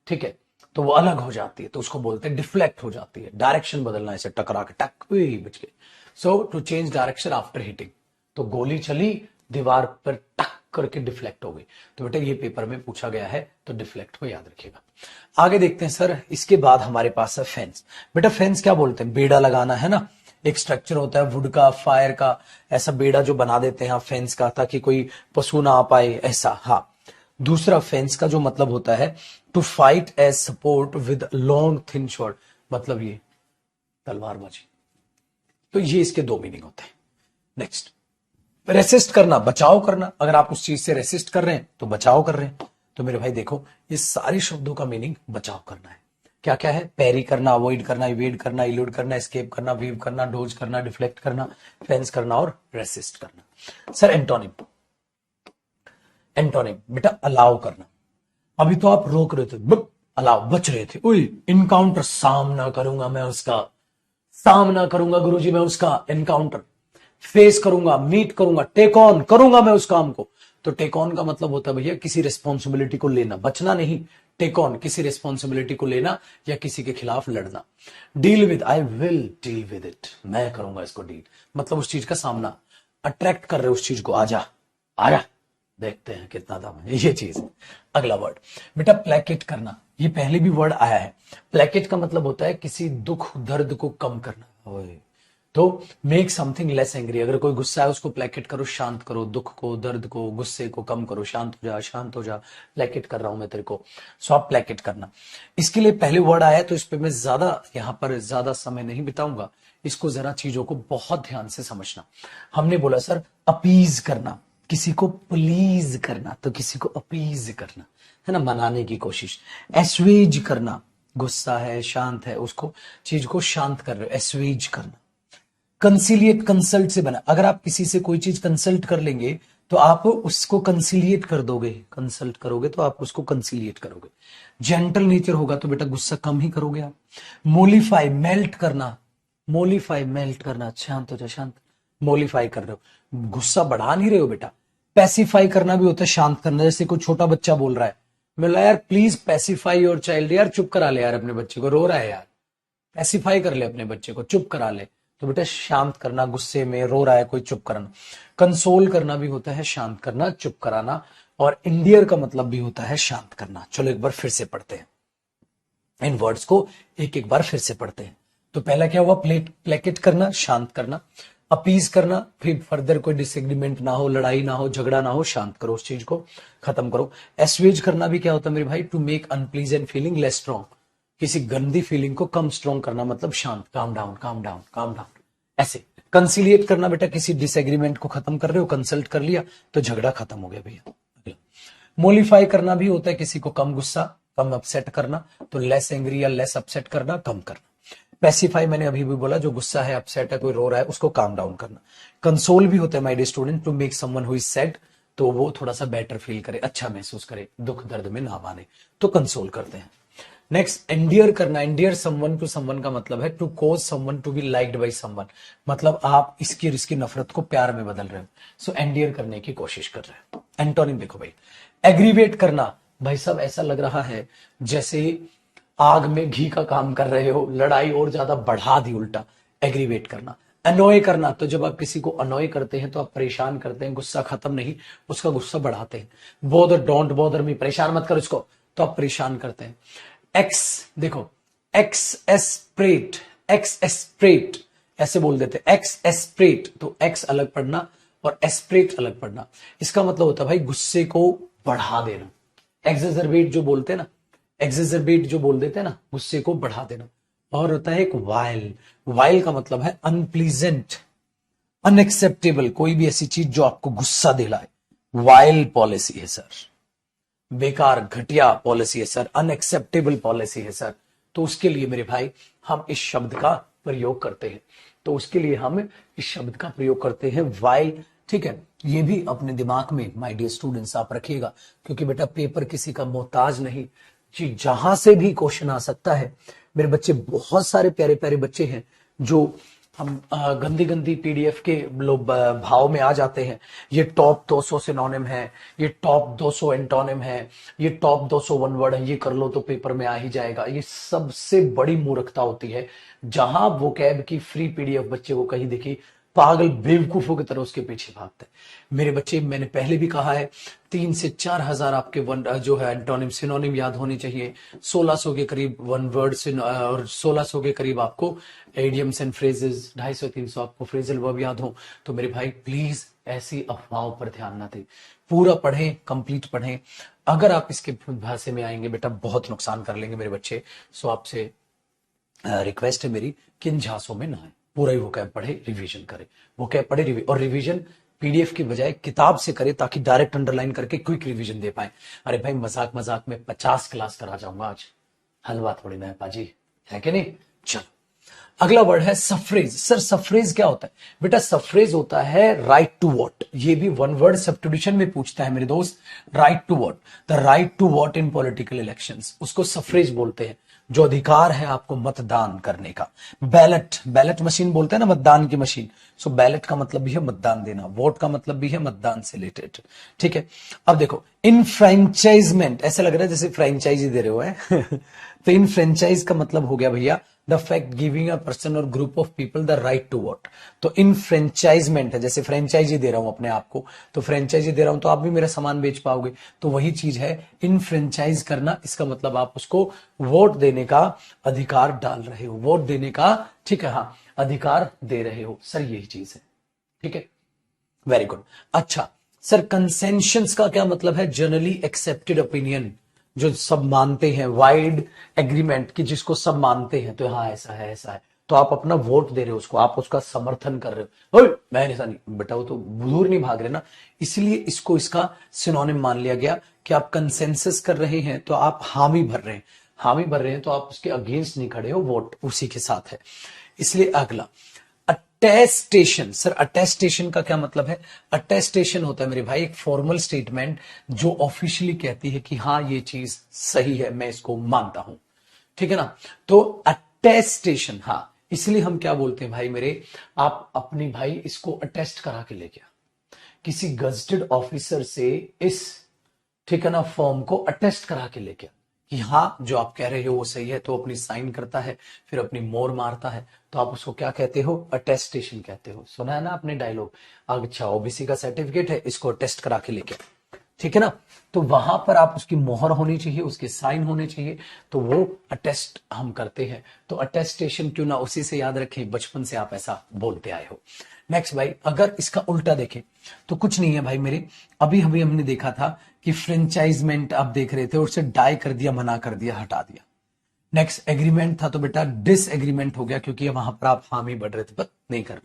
ठीक है, तो वो अलग हो जाती है, तो उसको बोलते हैं डिफ्लेक्ट हो जाती है। डायरेक्शन बदलना, ऐसे टकरा के टक बच गए। So to change direction after hitting, तो गोली चली दीवार पर टक करके डिफ्लेक्ट हो गई। तो बेटा ये पेपर में पूछा गया है, तो डिफ्लेक्ट को याद रखिएगा। आगे देखते हैं सर, इसके बाद हमारे पास है फेंस। बेटा फेंस क्या बोलते हैं, बेड़ा लगाना है ना। एक स्ट्रक्चर होता है वुड का, फायर का, ऐसा बेड़ा जो बना देते हैं फेंस का, ताकि कोई पशु ना आ पाए, ऐसा। हाँ, दूसरा फेंस का जो मतलब होता है to fight as support with long thin short, मतलब ये तलवारबाजी। तो ये इसके दो मीनिंग होते हैं। नेक्स्ट, रेसिस्ट करना, बचाव करना। अगर आप उस चीज से रेसिस्ट कर रहे हैं तो बचाव कर रहे हैं। तो मेरे भाई देखो, ये सारे शब्दों का मीनिंग बचाव करना है। क्या क्या है, पैरी करना, अवॉइड करना, इवेड करना, इल्यूड करना, एस्केप करना, वीव करना, डोज करना, डिफ्लेक्ट करना, फेंस करना और रेसिस्ट करना। सर एंटोनिम, एंटोनिम बेटा अलाउ करना। अभी तो आप रोक रहे थे, अलाउ, बच रहे थे, इनकाउंटर, सामना करूंगा मैं उसका, सामना करूंगा गुरुजी मैं उसका, एनकाउंटर। फेस करूंगा, मीट करूंगा, टेक ऑन करूंगा मैं उस काम को। तो टेक ऑन का मतलब होता है भैया किसी रिस्पॉन्सिबिलिटी को लेना, बचना नहीं, टेक ऑन किसी रिस्पॉन्सिबिलिटी को लेना या किसी के खिलाफ लड़ना। Deal with, I will deal with it, मैं करूंगा इसको डील, मतलब उस चीज का सामना। अट्रैक्ट कर रहे उस चीज को, आजा आजा, देखते हैं कितना दम है, ये चीज। अगला वर्ड बेटा प्लेकेट करना, ये पहले भी वर्ड आया है। प्लेकेट का मतलब होता है किसी दुख दर्द को कम करना। ओए, तो मेक समथिंग लेस एंग्री, अगर कोई गुस्सा है उसको प्लेकेट करो, शांत करो, दुख को, दर्द को, गुस्से को कम करो, शांत हो जा, शांत हो जा, प्लेकेट कर रहा हूं मैं तेरे को। सो आप प्लेकेट करना, इसके लिए पहले वर्ड आया, तो इस पे मैं ज्यादा यहां पर ज्यादा समय नहीं बिताऊंगा। इसको जरा चीजों को बहुत ध्यान से समझना। हमने बोला सर अपीज करना, किसी को प्लीज करना, तो किसी को अपीज करना है ना, मनाने की कोशिश। एस्वेज करना, गुस्सा है, शांत है, उसको चीज को शांत कर रहे हो, एस्वेज करना। कंसिलिएट, कंसल्ट से बना, अगर आप किसी से कोई चीज कंसल्ट कर लेंगे तो आप उसको कंसिलिएट कर दोगे, कंसल्ट करोगे तो आप उसको कंसिलिएट करोगे। जेंटल नेचर होगा तो बेटा गुस्सा कम ही करोगे आप। मोलिफाई, मेल्ट करना, मोलिफाई मेल्ट करना, शांत हो जा, शांत, मोलिफाई कर रहे हो, गुस्सा बढ़ा नहीं रहे हो बेटा। पैसिफाई करना भी होता है शांत करना, जैसे कोई छोटा बच्चा बोल रहा है, मैं यार प्लीज पैसिफाई योर चाइल्ड, यार चुप करा ले यार अपने बच्चे को, रो रहा है यार, पैसिफाई कर ले अपने बच्चे को, चुप करा ले। तो बेटा शांत करना, गुस्से में रो रहा है कोई, चुप कराना। कंसोल करना भी होता है शांत करना, चुप कराना। और इंडियर का मतलब भी होता है शांत करना। चलो एक बार फिर से पढ़ते हैं इन वर्ड्स को, एक एक बार फिर से पढ़ते हैं। तो पहला क्या हुआ, प्लेकेट करना, शांत करना। अपीज करना, फिर फर्दर कोई डिसएग्रीमेंट ना हो, लड़ाई ना हो, झगड़ा ना हो, शांत करो उस चीज को, खत्म करो। एस्वेज करना भी क्या होता है मेरे भाई, to make unpleasant feeling less strong, किसी गंदी फीलिंग को कम स्ट्रॉन्ग करना, मतलब शांत, calm down, calm down, calm down, ऐसे। कंसिलिएट करना बेटा किसी डिसएग्रीमेंट को खत्म कर रहे हो, कंसल्ट कर लिया तो झगड़ा खत्म हो गया भैया। अगला मोलिफाई करना भी होता है किसी को कम गुस्सा, कम अपसेट करना, तो लेस एंग्री या लेस अपसेट करना, कम करना। पैसिफाई मैंने अभी भी बोला, जो गुस्सा है, अपसेट है, कोई रो रहा है, उसको काम डाउन करना। कंसोल भी होता है my dear student, to make someone who is sad, तो वो थोड़ा सा बेटर फील करे, अच्छा महसूस करे, दुख दर्द में ना माने, तो कंसोल करते हैं। नेक्स्ट एंडियर करना, एंडियर समवन टू समवन का मतलब है to cause someone to be liked by someone, मतलब आप इसकी और इसकी नफरत को प्यार में बदल रहे हो, सो एंडियर करने की कोशिश कर रहे हो। एंटोनिम देखो भाई, एग्रीवेट करना, भाई साहब ऐसा लग रहा है जैसे आग में घी का काम कर रहे हो, लड़ाई और ज्यादा बढ़ा दी उल्टा, एग्रीवेट करना। अनोय करना, तो जब आप किसी को अनोय करते हैं तो आप परेशान करते हैं, गुस्सा खत्म नहीं, उसका गुस्सा बढ़ाते हैं। बॉदर, डोंट बॉदर मी, परेशान मत कर इसको, तो आप परेशान करते हैं। एक्स देखो, एक्स एस्प्रेट, एक्स एस्प्रेट ऐसे बोल देते, एक्स एस्प्रेट, तो एक्स अलग पढ़ना और एस्प्रेट अलग पढ़ना। इसका मतलब होता है भाई गुस्से को बढ़ा देना। एक्सेजरबेट जो बोलते हैं ना, एक्सेजरबेट जो बोल देते हैं ना, गुस्से को बढ़ा देना। और होता है एक वाइल, वाइल का मतलब है अनप्लीजेंट, अनएक्सेप्टेबल, कोई भी ऐसी चीज जो आपको गुस्सा दिलाए, वाइल पॉलिसी है सर, बेकार घटिया पॉलिसी है सर, अनएक्सेप्टेबल पॉलिसी है सर। तो उसके लिए मेरे भाई हम इस शब्द का प्रयोग करते हैं, तो उसके लिए हम इस शब्द का प्रयोग करते हैं वाइल ठीक है, ये भी अपने दिमाग में माय डियर स्टूडेंट्स आप रखिएगा, क्योंकि बेटा पेपर किसी का मोहताज नहीं जी, जहां से भी क्वेश्चन आ सकता है। मेरे बच्चे बहुत सारे प्यारे प्यारे बच्चे हैं जो हम गंदी गंदी पीडीएफ के लोग भाव में आ जाते हैं। ये टॉप 200 सिनोनिम है, ये टॉप 200 एंटोनिम है, ये टॉप 200 वन वर्ड है, ये कर लो तो पेपर में आ ही जाएगा। ये सबसे बड़ी मूर्खता होती है। जहां वोकैब की फ्री पीडीएफ बच्चे को कहीं दिखी, पागल बेवकूफों की तरह उसके पीछे भागते हैं। मेरे बच्चे, मैंने पहले भी कहा है, 3 से 4 हजार आपके वन जो है एंटोनिम सिनोनिम याद होने चाहिए, 1600 के करीब वन वर्ड से और 1600 के करीब आपको एडियम्स एंड फ्रेजेस, 250-300 आपको फ्रेजल वर्ब याद हो। तो मेरे भाई प्लीज ऐसी अफवाहों पर ध्यान ना दें, पूरा पढ़ें, कंप्लीट पढ़ें। अगर आप इसके भाषा में आएंगे बेटा बहुत नुकसान कर लेंगे मेरे बच्चे। सो आपसे रिक्वेस्ट है मेरी कि इन झांसों में ना आए, पूरा ही वोकैब पढ़े, रिवीजन करे, वोकैब पढ़े और रिवीजन पीडीएफ की बजाय किताब से करे, ताकि डायरेक्ट अंडरलाइन करके क्विक रिवीजन दे पाए। अरे भाई मजाक मजाक में 50 क्लास करा जाऊंगा आज, हलवा थोड़ी ना है पाजी, है कि नहीं। चलो अगला वर्ड है सफ्रेज। सर सफ्रेज क्या होता है बेटा? सफ्रेज होता है राइट टू वॉट। ये भी वन वर्ड सब्स्टिट्यूशन में पूछता है मेरे दोस्त, right to what, the right to what in political elections, उसको सफ्रेज बोलते हैं। जो अधिकार है आपको मतदान करने का। बैलेट, बैलेट मशीन बोलते हैं ना, मतदान की मशीन। सो बैलेट का मतलब भी है मतदान देना, वोट का मतलब भी है मतदान से रिलेटेड। ठीक है, अब देखो इनफ्रेंचाइजमेंट, ऐसा लग रहा है जैसे फ्रेंचाइजी दे रहे हो है तो इन फ्रेंचाइज का मतलब हो गया भैया the fact giving a person और group of people the right to vote. तो इनफ्रेंचाइजमेंट है, जैसे फ्रेंचाइजी दे रहा हूं अपने आप को, तो फ्रेंचाइजी दे रहा हूं तो आप भी मेरा सामान बेच पाओगे, तो वही चीज है इनफ्रेंचाइज करना। इसका मतलब आप उसको वोट देने का अधिकार डाल रहे हो, वोट देने का, ठीक है, हाँ, अधिकार दे रहे हो। सर यही चीज है, ठीक है, वेरी गुड। अच्छा सर कंसेंशंस का क्या मतलब है? जनरली एक्सेप्टेड ओपिनियन, जो सब मानते हैं, वाइड एग्रीमेंट की जिसको सब मानते हैं, तो हाँ ऐसा है ऐसा है, तो आप अपना वोट दे रहे हो उसको, आप उसका समर्थन कर रहे हो। ओए, मैं ऐसा नहीं बेटा, वो तो दूर नहीं भाग रहे ना, इसलिए इसको इसका सिनोनिम मान लिया गया कि आप कंसेंसस कर रहे हैं तो आप हामी भर रहे हैं, हामी भर रहे हैं तो आप उसके अगेंस्ट नहीं खड़े हो, वोट उसी के साथ है। इसलिए अगला अटेस्टेशन। सर अटेस्टेशन का क्या मतलब है? अटेस्टेशन होता है मेरे भाई एक फॉर्मल स्टेटमेंट जो ऑफिशियली कहती है कि हाँ ये चीज सही है, मैं इसको मानता हूं, ठीक है ना। तो अटेस्टेशन, हाँ, इसलिए हम क्या बोलते हैं भाई मेरे, आप अपनी भाई इसको अटेस्ट करा के लेके आ, किसी गजटेड ऑफिसर से इस, ठीक है ना, फॉर्म को अटेस्ट करा के लेके आ कि हाँ जो आप कह रहे हो वो सही है, तो अपनी साइन करता है, फिर अपनी मोहर मारता है, तो आप उसको क्या कहते हो? अटेस्टेशन कहते हो। सुना है ना आपने डायलॉग, अच्छा ओबीसी का सर्टिफिकेट है, इसको अटेस्ट करा के लेके, ठीक है ना। तो वहां पर आप उसकी मोहर होनी चाहिए, उसके साइन होने चाहिए, तो वो अटेस्ट हम करते हैं। तो अटेस्टेशन क्यों ना उसी से याद रखें, बचपन से आप ऐसा बोलते आए हो। नेक्स्ट भाई, अगर इसका उल्टा देखें तो कुछ नहीं है भाई मेरे, अभी अभी हमने देखा था कि फ्रेंचाइजमेंट आप देख रहे थे, उससे डाई कर दिया, मना कर दिया, हटा दिया। नेक्स्ट एग्रीमेंट था तो बेटा डिस एग्रीमेंट हो गया, क्योंकि वहां पर आप हामी बढ़ रहे थे पर नहीं कर।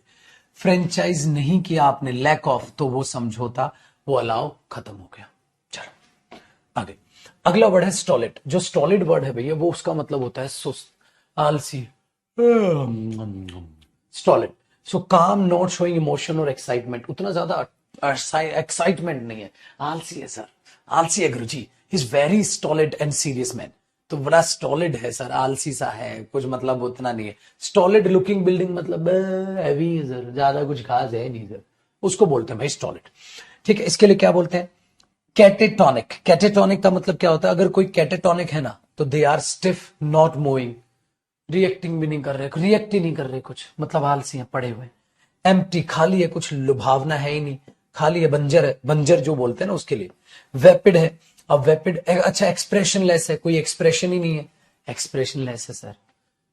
फ्रेंचाइज नहीं किया आपने, लैक ऑफ, तो वो समझौता, वो अलाव खत्म हो गया। चलो आगे, अगला वर्ड है स्टॉलिड। जो स्टॉलिड वर्ड है भैया वो उसका मतलब होता है सुस्त, आलसी, स्टॉलिड। सो काम, नॉट शोइंग इमोशन और एक्साइटमेंट, उतना ज्यादा एक्साइटमेंट नहीं है, आलसी है सर, आलसी है गुरुजी, is very stolid and serious man. तो बड़ा स्टॉलिड है सर, आलसी सा है, कुछ मतलब उतना नहीं है। स्टॉलिड लुकिंग बिल्डिंग मतलब हैवी है सर, ज्यादा कुछ खास है नहीं सर, उसको बोलते हैं भाई स्टॉलिड। ठीक है, इसके लिए क्या बोलते हैं? कैटेटोनिक। कैटेटोनिक का मतलब क्या होता है? अगर कोई कैटेटोनिक है ना तो they are stiff, not moving, reacting भी नहीं कर रहे, रिएक्ट ही नहीं कर रहे कुछ, मतलब आलसी है, पड़े हुए। एम्प्टी, खाली है, कुछ लुभावना है ही नहीं, खाली है, बंजर है, बंजर जो बोलते हैं ना उसके लिए। वेपिड है, अब वेपिड, अच्छा एक्सप्रेशन लेस है, कोई एक्सप्रेशन ही नहीं है, एक्सप्रेशन लेस है सर।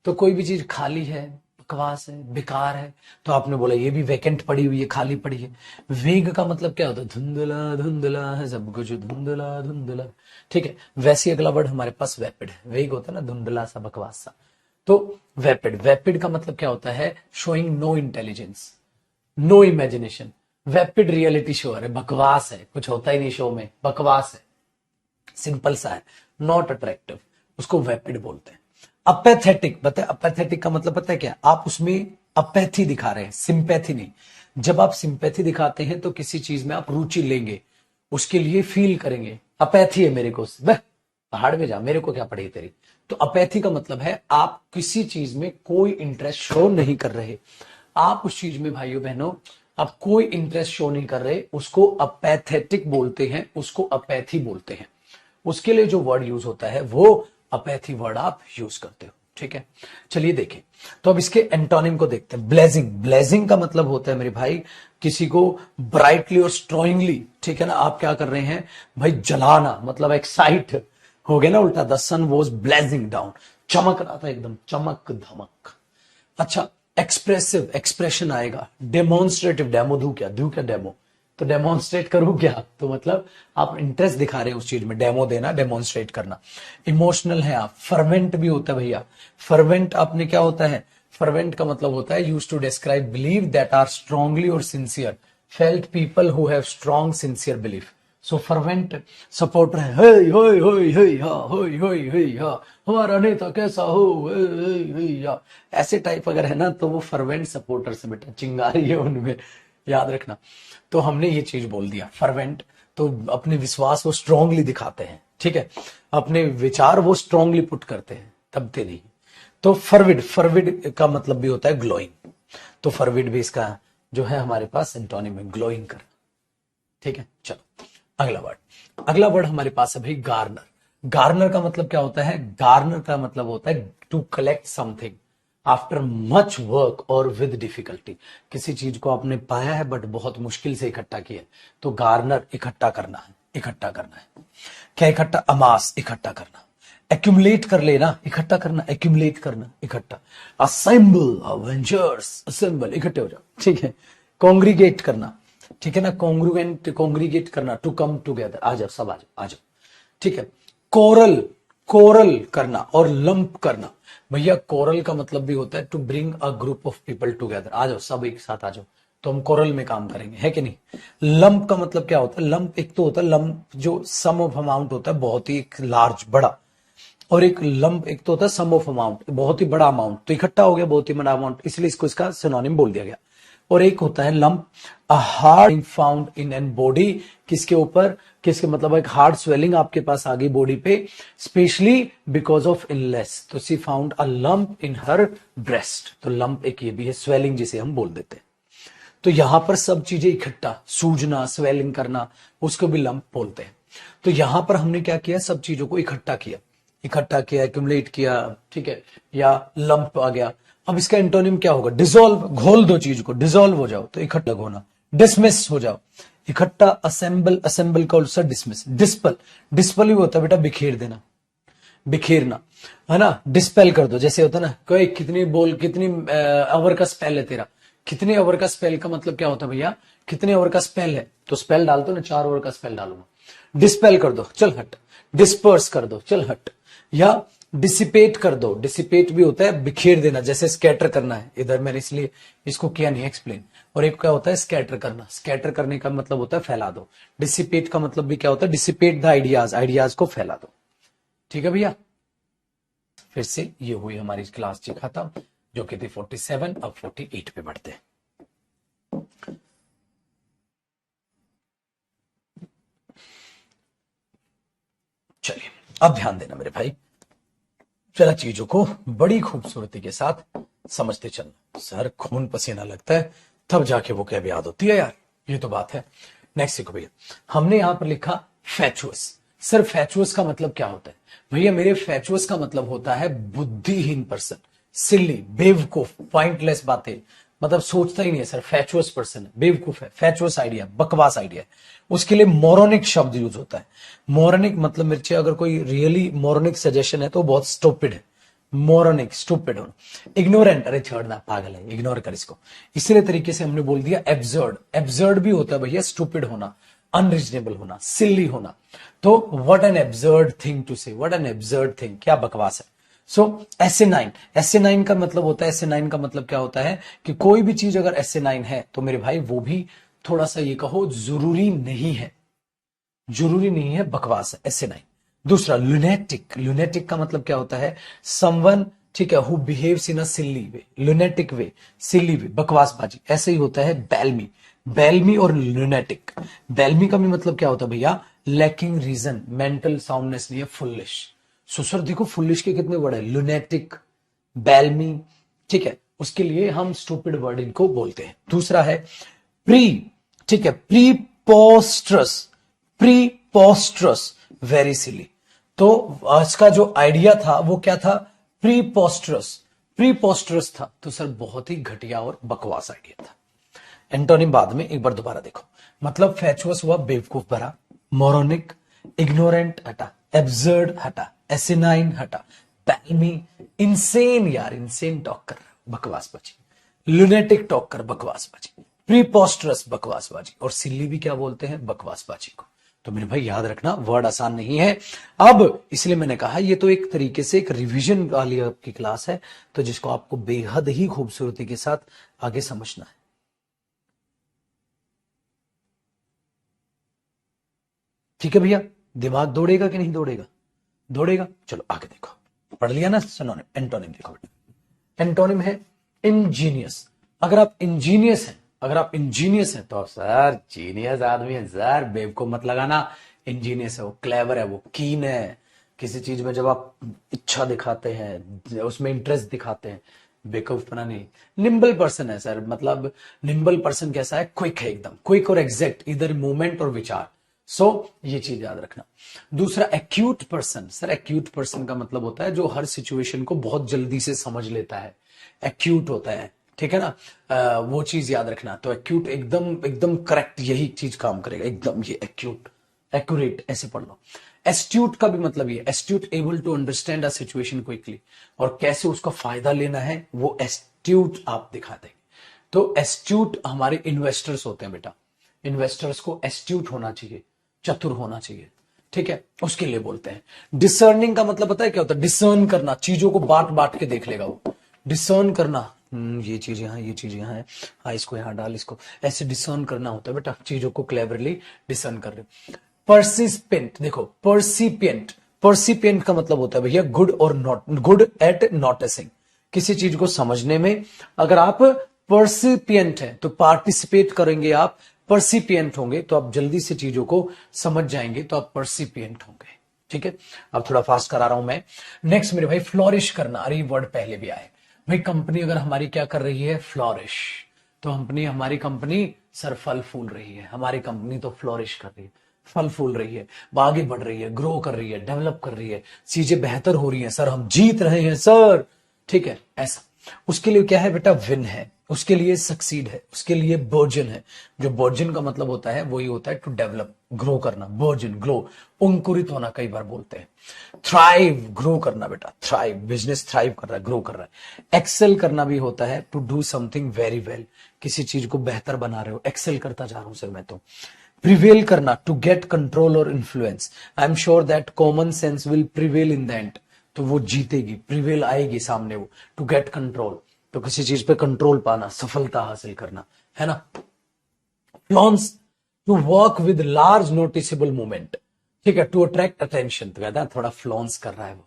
तो कोई भी चीज खाली है, बकवास है, बेकार है, तो आपने बोला ये भी वैकेंट पड़ी हुई है, खाली पड़ी है। वेग का मतलब क्या होता है? धुंधला धुंधला है सब कुछ, धुंधला धुंधला, ठीक है। वैसे अगला वर्ड हमारे पास वेपिड है, वेग होता है ना धुंधला सा, बकवास सा। तो वेपिड, वेपिड का मतलब क्या होता है? Showing no intelligence, no imagination. Vapid reality show है, बकवास है, कुछ होता ही नहीं शो में, बकवास है, सिंपल सा है, नॉट अट्रैक्टिव, उसको वेपिड बोलते हैं। अपैथेटिक, बताए अपैथेटिक का मतलब पता है क्या? आप उसमें अपैथी दिखा रहे हैं, सिंपैथी नहीं। जब आप सिंपैथी दिखाते हैं तो किसी चीज में आप रुचि लेंगे, उसके लिए फील करेंगे। अपैथी है मेरे को, वह पहाड़ में जा, मेरे को क्या पड़ी तेरी। तो अपैथी का मतलब है आप किसी चीज में कोई इंटरेस्ट शो नहीं कर रहे, आप उस चीज में भाइयों बहनों आप कोई इंटरेस्ट शो नहीं कर रहे, उसको अपैथेटिक बोलते हैं, उसको अपैथी बोलते हैं। उसके लिए जो वर्ड यूज होता है वो अपैथी वर्ड आप यूज करते हो, ठीक है। चलिए देखें, तो अब इसके एंटोनिम को देखते हैं। ब्लेजिंग, ब्लेजिंग का मतलब होता है मेरे भाई किसी को ब्राइटली और स्ट्रॉन्गली, ठीक है ना, आप क्या कर रहे हैं भाई, जलाना, मतलब एक्साइट हो गया ना, उल्टा। The sun was blazing down, चमक रहा था एकदम, चमक धमक। अच्छा, एक्सप्रेसिव, एक्सप्रेशन आएगा। डेमोन्स्ट्रेटिव, डेमो दू क्या, दू क्या डेमो, तो डेमोन्स्ट्रेट करूं क्या, तो मतलब आप इंटरेस्ट दिखा रहे हैं उस चीज में, डेमो देना, डेमोन्स्ट्रेट करना। इमोशनल है आप। फर्वेंट भी होता है भैया, फर्वेंट आपने क्या होता है, फर्वेंट का मतलब होता है use to describe believe that are strongly और sincere, felt people who have strong sincere belief. So fervent supporter है, हे होय होय होय हा, होय होय होय हा, हमारा नेता कैसा हो, या ऐसे टाइप अगर है ना, तो वो फर्वेंट सपोर्टर से बेटा, चिंगारी है उनमें, याद रखना। तो हमने ये चीज बोल दिया, फर्वेंट तो अपने विश्वास वो स्ट्रांगली दिखाते हैं, ठीक है, अपने विचार वो स्ट्रांगली पुट करते हैं, दबते नहीं। तो फरविड, फरविड का मतलब भी होता है ग्लोइंग, तो फरविड भी इसका जो है हमारे पास एंटोनिम है, ग्लोइंग करना, ठीक है। चलो अगला वर्ड, अगला वर्ड हमारे पास है भाई गार्नर। गार्नर का मतलब क्या होता है, गार्नर का मतलब होता है to collect something after much work और विद डिफिकल्टी। किसी चीज को आपने पाया है बट बहुत मुश्किल से इकट्ठा किया, तो गार्नर इकट्ठा करना है, इकट्ठा करना है। क्या इकट्ठा, अमास, इकट्ठा करना। एक्यूमुलेट कर लेना, इकट्ठा करना, एक्यूमुलेट करना, इकट्ठा। असेंबल, अवेंजर्स, असेंबल, इकट्ठे हो जाओ, ठीक है। कॉन्ग्रीगेट करना, ठीक है ना, कॉन्ग्रुएंट, कॉन्ग्रीगेट करना, टू कम टुगेदर, आ जाओ सब, आ जाओ, आ जाओ, ठीक है। कोरल, कोरल करना और लंप करना। भैया कोरल का मतलब भी होता है to bring a group of people together, आ जाओ सब एक साथ आ जाओ, तो हम कोरल में काम करेंगे, है कि नहीं। लंप का मतलब क्या होता है, लंप एक तो होता है लंप जो सम ऑफ अमाउंट होता है, बहुत ही लार्ज, बड़ा, और एक लंप एक तो होता है सम ऑफ अमाउंट, बहुत ही बड़ा अमाउंट, तो इकट्ठा हो गया बहुत ही बड़ा अमाउंट, इसलिए इसको इसका सिनोनिम बोल दिया गया। और एक होता है lump, a hard found in an body, किसके ऊपर, किसके मतलब एक हार्ड स्वेलिंग आपके पास आ गई बॉडी पे, स्पेशली बिकॉज ऑफ इलनेस, तो she found a lump in her breast, तो लंप एक ये भी है, स्वेलिंग जिसे हम बोल देते हैं। तो यहां पर सब चीजें इकट्ठा, सूजना, स्वेलिंग करना, उसको भी लंप बोलते हैं। तो यहां पर हमने क्या किया, सब चीजों को इकट्ठा किया, इकट्ठा किया, एक्यूमुलेट किया, ठीक है, या लंप आ गया। अब इसका एंटोनिम क्या होगा, डिसॉल्व, घोल दो चीज को, डिसॉल्व हो जाओ, तो इकट्ठा होना, डिसमिस हो जाओ, इकट्ठा, असेंबल, असेंबल का उल्टा डिसमिस, डिस्पल, डिस्पल भी होता है बेटा बिखेर देना, बिखेरना, है ना, डिस्पेल कर दो, जैसे होता है ना, कोई कितनी बोल, कितनी आवर का स्पेल है तेरा, कितने ओवर का स्पेल का मतलब क्या होता है भैया, कितने ओवर का स्पेल है, तो स्पेल डालते हो ना, 4 ओवर का स्पेल डालूंगा, डिस्पेल कर दो, चल हट, डिस्पर्स कर दो, चल हट, या डिसिपेट कर दो, डिसिपेट भी होता है बिखेर देना, जैसे स्कैटर करना है, इधर मैंने इसलिए इसको किया नहीं एक्सप्लेन। और एक क्या होता है स्कैटर करना, स्कैटर करने का मतलब होता है फैला दो, डिसिपेट का मतलब भी क्या होता है, डिसिपेट द आइडियाज, आइडियाज को फैला दो, ठीक है भैया। फिर से ये हुई हमारी क्लास जी खत्म, जो कि थी 47, अब 48 पे बढ़ते हैं। चलिए अब ध्यान देना मेरे भाई, जरा चीजों को बड़ी खूबसूरती के साथ समझते चलना, सर खून पसीना लगता है तब जाके वो क्या याद होती है यार, ये तो बात है। नेक्स्ट देखो भैया, हमने यहां पर लिखा फैचुअस। सर फैचुअस का मतलब क्या होता है भैया, मेरे फैचुअस का मतलब होता है बुद्धिहीन पर्सन, सिली, बेवकूफ, पॉइंटलेस बातें, मतलब सोचता ही नहीं है सर, फैचुअस पर्सन, बेवकूफ है, फैचुअस आइडिया, बकवास आइडिया है। उसके लिए मोरनिक शब्द यूज होता है। मोरनिक मतलब मिर्ची, अगर कोई रियली मोरनिक सजेशन है तो बहुत स्टूपिड है, मोरनिक, स्टूपिड होना। इग्नोरेंट, अरे छोड़ना पागल है, इग्नोर कर इसको। इसीलिए तरीके से हमने बोल दिया एब्सर्ड, एब्सर्ड भी होता है भैया स्टूपिड होना, अनरीजनेबल होना, सिल्ली होना। तो what an absurd thing to say, what an absurd thing, क्या बकवास है। सो एसे 9, एसे 9 का मतलब होता है, एसे 9 का मतलब क्या होता है कि कोई भी चीज अगर एसे 9 है तो मेरे भाई वो भी थोड़ा सा ये कहो जरूरी नहीं है, जरूरी नहीं है, बकवास है एसे 9। दूसरा लुनेटिक, लुनेटिक का मतलब क्या होता है, समवन ठीक है, who behaves in a silly way, lunatic way, silly way, बकवासबाजी, ऐसे ही होता है बेलमी। बेलमी और लुनेटिक, बेलमी का भी मतलब क्या होता है भैया, लैकिंग रीजन, मेंटल साउंडनेस नहीं है, फुलिश। सो सर देखो फुलिश के कितने वर्ड है, लुनेटिक, बेलमी, ठीक है, उसके लिए हम स्टूपिड वर्ड इनको बोलते हैं। दूसरा है प्री, ठीक है, प्रीपोस्ट्रस, प्रीपोस्ट्रस, वेरी सिली। तो आज का जो आइडिया था वो क्या था, प्रीपोस्ट्रस, प्रीपोस्ट्रस था, तो सर बहुत ही घटिया और बकवास आइडिया था। एंटोनिम बाद में एक बार दोबारा देखो, मतलब फैचुअस हुआ बेवकूफ भरा, मोरोनिक, इग्नोरेंट हटा, एब्सर्ड हटा, एसिनाइन हटा, पैल्मी, इंसेन, यार इंसेन टॉक कर, बकवासबाजी, लुनेटिक टॉक कर, बकवासबाजी, प्रीपोस्टरस, बकवासबाजी, और सिल्ली भी क्या बोलते हैं, बकवासबाजी को। तो मेरे भाई याद रखना, वर्ड आसान नहीं है। अब इसलिए मैंने कहा ये तो एक तरीके से एक रिवीजन वाली आपकी क्लास है, तो जिसको आपको बेहद ही खूबसूरती के साथ आगे समझना है। ठीक है भैया, दिमाग दौड़ेगा कि नहीं दौड़ेगा, दौड़ेगा। चलो आगे देखो, पढ़ लिया ना सिनोनिम, एंटोनिम देखो बेटा, एंटोनिम है इंजीनियस। अगर आप इंजीनियस हैं, अगर आप इंजीनियस हैं तो आप सर जीनियस आदमी है सर, बेवकूफ मत लगाना। इंजीनियस है वो, क्लेवर है वो, कीन है किसी चीज में, जब आप इच्छा दिखाते हैं, उसमें इंटरेस्ट दिखाते हैं, बेवकूफपना नहीं। निम्बल पर्सन है सर, मतलब निम्बल पर्सन कैसा है, क्विक है एकदम, क्विक और एग्जैक्ट, इधर मूवमेंट और विचार। सो ये चीज याद रखना। दूसरा acute person, sir acute person का मतलब होता है जो हर सिचुएशन को बहुत जल्दी से समझ लेता है, एक्यूट होता है, ठीक है ना। वो चीज याद रखना। तो एक्यूट एकदम एकदम करेक्ट, यही चीज काम करेगा एकदम, ये एक्यूट, एक्यूरेट ऐसे पढ़ लो। एस्ट्यूट का भी मतलब ये, astute, able to understand a situation quickly, और कैसे उसका फायदा लेना है वो एस्ट्यूट आप दिखा देंगे। तो एस्ट्यूट हमारे इन्वेस्टर्स होते हैं बेटा, इन्वेस्टर्स को एस्ट्यूट होना चाहिए, चतुर होना चाहिए, ठीक है, उसके लिए बोलते हैं। डिसर्निंग का मतलब पता है क्या होता है, डिसर्न करना, चीजों को बांट बांट के देख लेगा वो, डिसर्न करना, ये चीज यहाँ, ये चीज यहाँ है, हाँ इसको यहाँ डाल, इसको ऐसे डिसर्न करना होता है बेटा, चीजों को क्लेवरली डिसर्न कर रहे। परसिस्पेंट, देखो परसिपियंट, परसिपियंट का मतलब होता है भैया गुड और नॉट, गुड एट नोटिसिंग, किसी चीज को समझने में अगर आप परसिपियंट हैं तो पार्टिसिपेट करेंगे आप, परसिपियंट होंगे तो आप जल्दी से चीजों को समझ जाएंगे, तो आप परसिपियंट होंगे, ठीक है। अब थोड़ा फास्ट करा रहा हूं मैं। नेक्स्ट मेरे भाई फ्लोरिश करना, अरे वर्ड पहले भी आए भाई, कंपनी अगर हमारी क्या कर रही है, फ्लोरिश, तो हमारी कंपनी सर फल फूल रही है, हमारी कंपनी तो फ्लोरिश कर रही है, फल फूल रही है, आगे बढ़ रही है, ग्रो कर रही है, डेवलप कर रही है, चीजें बेहतर हो रही हैं सर, हम जीत रहे हैं सर, ठीक है ऐसा। उसके लिए क्या है बेटा, विन है, उसके लिए सक्सीड है, उसके लिए बर्जन है। जो बर्जन का मतलब होता है वही होता है टू डेवलप, ग्रो करना, बर्जन, ग्रो, अंकुरित होना कई बार बोलते हैं। थ्राइव, ग्रो करना बेटा, थ्राइव, बिजनेस थ्राइव कर रहा है, ग्रो कर रहा है। एक्सेल करना भी होता है to do something very well, किसी चीज को बेहतर बना रहे हो, एक्सेल करता जा रहा हूं सर मैं तो। प्रिवेल करना, टू गेट कंट्रोल और influence, I am sure that common sense will prevail in the end, तो वो जीतेगी, प्रिवेल आएगी सामने वो, टू गेट कंट्रोल, तो किसी चीज पे कंट्रोल पाना, सफलता हासिल करना, है ना। Flounce, to work with large noticeable movement, ठीक है, टू अट्रैक्ट अटेंशन, तो कहता है थोड़ा फ्लॉन्स कर रहा है वो,